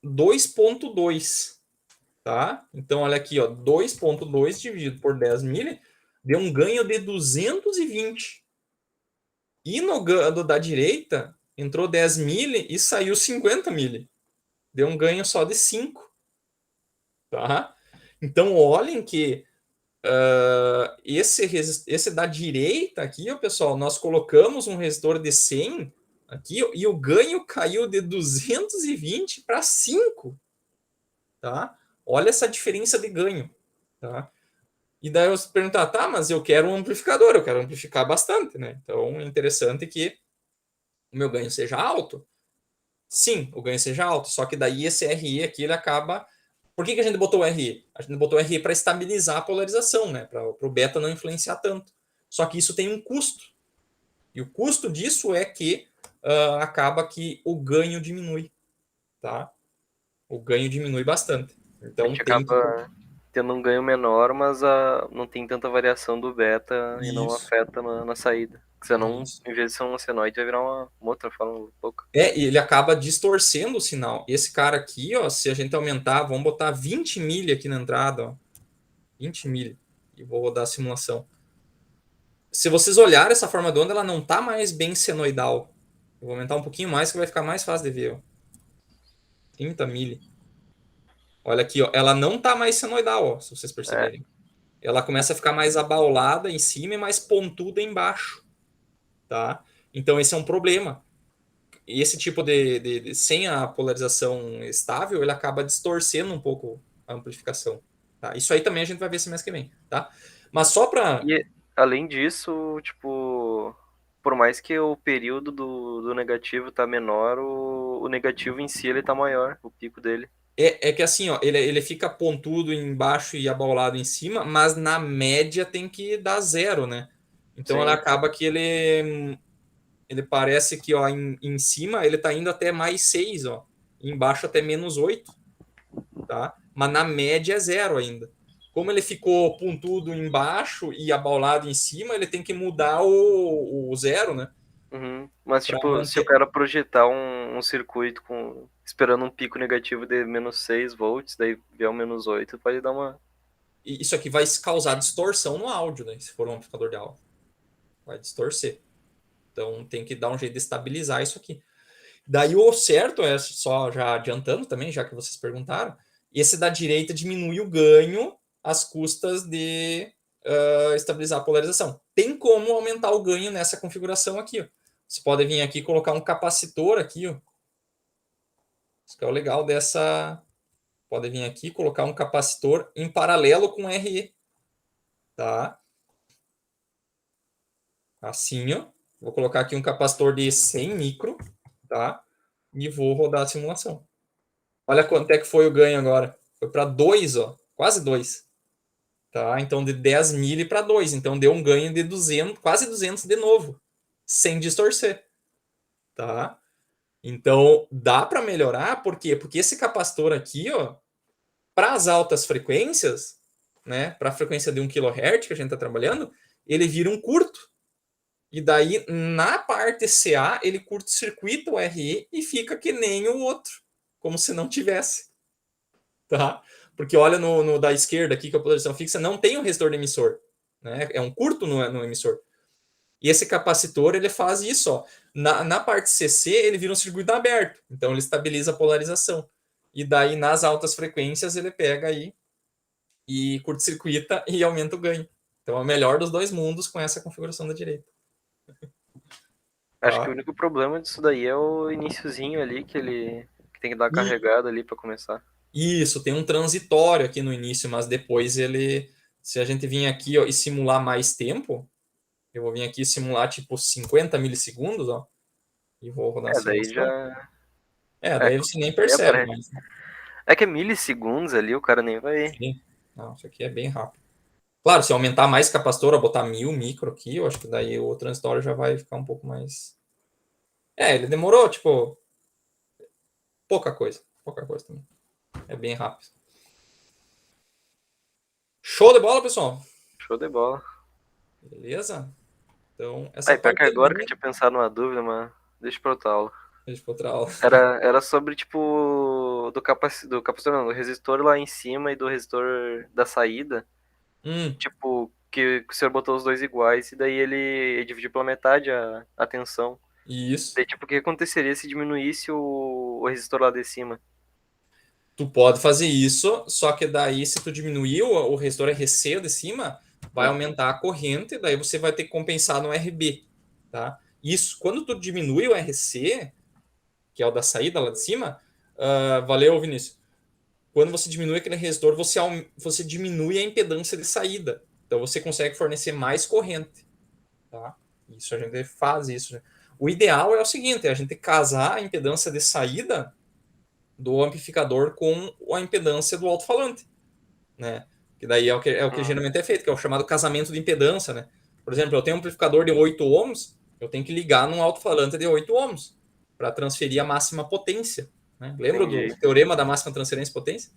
2.2, tá? Então, olha aqui, ó, 2.2 dividido por 10 mili deu um ganho de 220. E no da direita, entrou 10 mili e saiu 50 mili. Deu um ganho só de 5, tá? Então, olhem que esse da direita aqui, ó, pessoal, nós colocamos um resistor de 100 aqui e o ganho caiu de 220 para 5, tá? Olha essa diferença de ganho, tá? E daí você perguntar, tá, mas eu quero um amplificador, eu quero amplificar bastante, né? Então é interessante que o meu ganho seja alto. Sim, o ganho seja alto, só que daí esse RE aqui ele acaba. Por que a gente botou o RE? A gente botou o RE para estabilizar a polarização, né? Para o beta não influenciar tanto. Só que isso tem um custo. E o custo disso é que acaba que o ganho diminui, tá? O ganho diminui bastante. A Então gente tem que... acaba tendo um ganho menor, mas não tem tanta variação do beta e não Isso, afeta na saída. Senão, isso. em vez de ser um senoide, vai virar uma outra forma louca. E ele acaba distorcendo o sinal. Esse cara aqui, ó, se a gente aumentar, vamos botar 20 milha aqui na entrada, ó. 20 milha. E vou rodar a simulação. Se vocês olharem essa forma de onda, ela não está mais bem senoidal. Eu vou aumentar um pouquinho mais que vai ficar mais fácil de ver. Ó. 30 milha. Olha aqui, ó. Ela não está mais senoidal, ó, se vocês perceberem. Ela começa a ficar mais abaulada em cima e mais pontuda embaixo. Tá? Então esse é um problema. E esse tipo sem a polarização estável, ele acaba distorcendo um pouco a amplificação. Tá? Isso aí também a gente vai ver esse mês que vem. Tá? Mas só para... E além disso, tipo, por mais que o período do negativo tá menor, o negativo em si ele tá maior, o pico dele. É que assim, ó, ele fica pontudo embaixo e abaulado em cima, mas na média tem que dar zero, né? Então ela Sim. acaba que ele parece que ó, em cima ele tá indo até mais 6, ó. Embaixo até -8, tá? Mas na média é zero ainda. Como ele ficou pontudo embaixo e abaulado em cima, ele tem que mudar o zero, né? Uhum. Mas, Para tipo, se o manter. cara projetar um circuito esperando um pico negativo de -6 volts, daí vier um -8, pode dar uma. Isso aqui vai causar distorção no áudio, né? Se for um amplificador de áudio. Vai distorcer. Então tem que dar um jeito de estabilizar isso aqui. Daí o certo é, só já adiantando também, já que vocês perguntaram, esse da direita diminui o ganho às custas de estabilizar a polarização. Tem como aumentar o ganho nessa configuração aqui. Ó. Você pode vir aqui e colocar um capacitor aqui. Ó. Isso que é o legal dessa... Pode vir aqui e colocar um capacitor em paralelo com RE. Tá? Assim, ó. Vou colocar aqui um capacitor de 100 micro. Tá? E vou rodar a simulação. Olha quanto é que foi o ganho agora. Foi para 2, ó, quase 2. Tá? Então de 10 mil para 2. Então deu um ganho de 200, quase 200 de novo, sem distorcer. Tá? Então dá para melhorar, por quê? Porque esse capacitor aqui, ó, para as altas frequências, né, para a frequência de 1 kHz que a gente está trabalhando, ele vira um curto. E daí, na parte CA, ele curto-circuita o RE e fica que nem o outro, como se não tivesse. Tá? Porque olha no da esquerda aqui, que é a polarização fixa, não tem um resistor de emissor. Né? É um curto no emissor. E esse capacitor, ele faz isso. Ó. Na parte CC, ele vira um circuito aberto. Então, ele estabiliza a polarização. E daí, nas altas frequências, ele pega aí e curto-circuita e aumenta o ganho. Então, é o melhor dos dois mundos com essa configuração da direita. Acho que o Tá? único problema disso daí é o iniciozinho ali, que tem que dar uma E carregada ali pra começar. isso, tem um transitório aqui no início, mas depois ele... Se a gente vir aqui ó, e simular mais tempo, eu vou vir aqui simular tipo 50 milissegundos, ó, e vou rodar a Daí simulação. já. Daí você nem Daí percebe, aparece. mas É que é milissegundos ali, o cara nem vai. sim. Não, isso aqui é bem rápido. Claro, se aumentar mais capacitor, botar 1000 micro aqui, eu acho que daí o transitório já vai ficar um pouco mais... ele demorou, tipo, pouca coisa também. É bem rápido. Show de bola, pessoal. Show de bola. Beleza? Então, essa Pior que parte é agora que eu minha. tinha pensado numa dúvida, mas deixa pra outra aula. Deixa pra outra aula. Era sobre, tipo, do capacitor, não, do resistor lá em cima e do resistor da saída. Tipo, que o senhor botou os dois iguais e daí ele dividiu pela metade a tensão. Isso. Daí, tipo, o que aconteceria se diminuísse o resistor lá de cima? Tu pode fazer isso, só que daí, se tu diminuir o resistor RC de cima, vai aumentar a corrente, daí você vai ter que compensar no RB. Tá? Isso, quando tu diminui o RC, que é o da saída lá de cima, valeu, Vinícius. Quando você diminui aquele resistor, você diminui a impedância de saída. Então você consegue fornecer mais corrente. Tá? Isso a gente faz isso. Né? O ideal é o seguinte: é a gente casar a impedância de saída do amplificador com a impedância do alto-falante. Né? Que daí é o que geralmente é feito, que é o chamado casamento de impedância. Né? Por exemplo, eu tenho um amplificador de 8 ohms, eu tenho que ligar num alto-falante de 8 ohms para transferir a máxima potência. Né? Lembra do Entendi. teorema da máxima transferência de potência?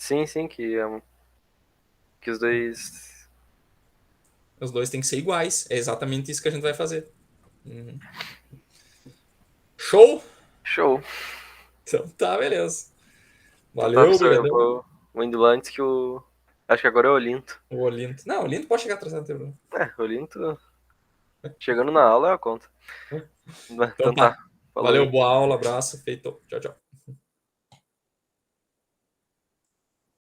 Sim, que os dois... Os dois têm que ser iguais. É exatamente isso que a gente vai fazer. Uhum. Show? Show. Então tá, beleza. Então tá, Valeu, professor, eu obrigadão. vou indo lá antes que o... Acho que agora é o Olinto. O Olinto. Não, o Olinto pode chegar atrasado, não tem problema. O Olinto, chegando na aula, eu conto. Então Então tá, tá. falou Valeu, aí. boa aula, abraço, feito. Tchau, tchau.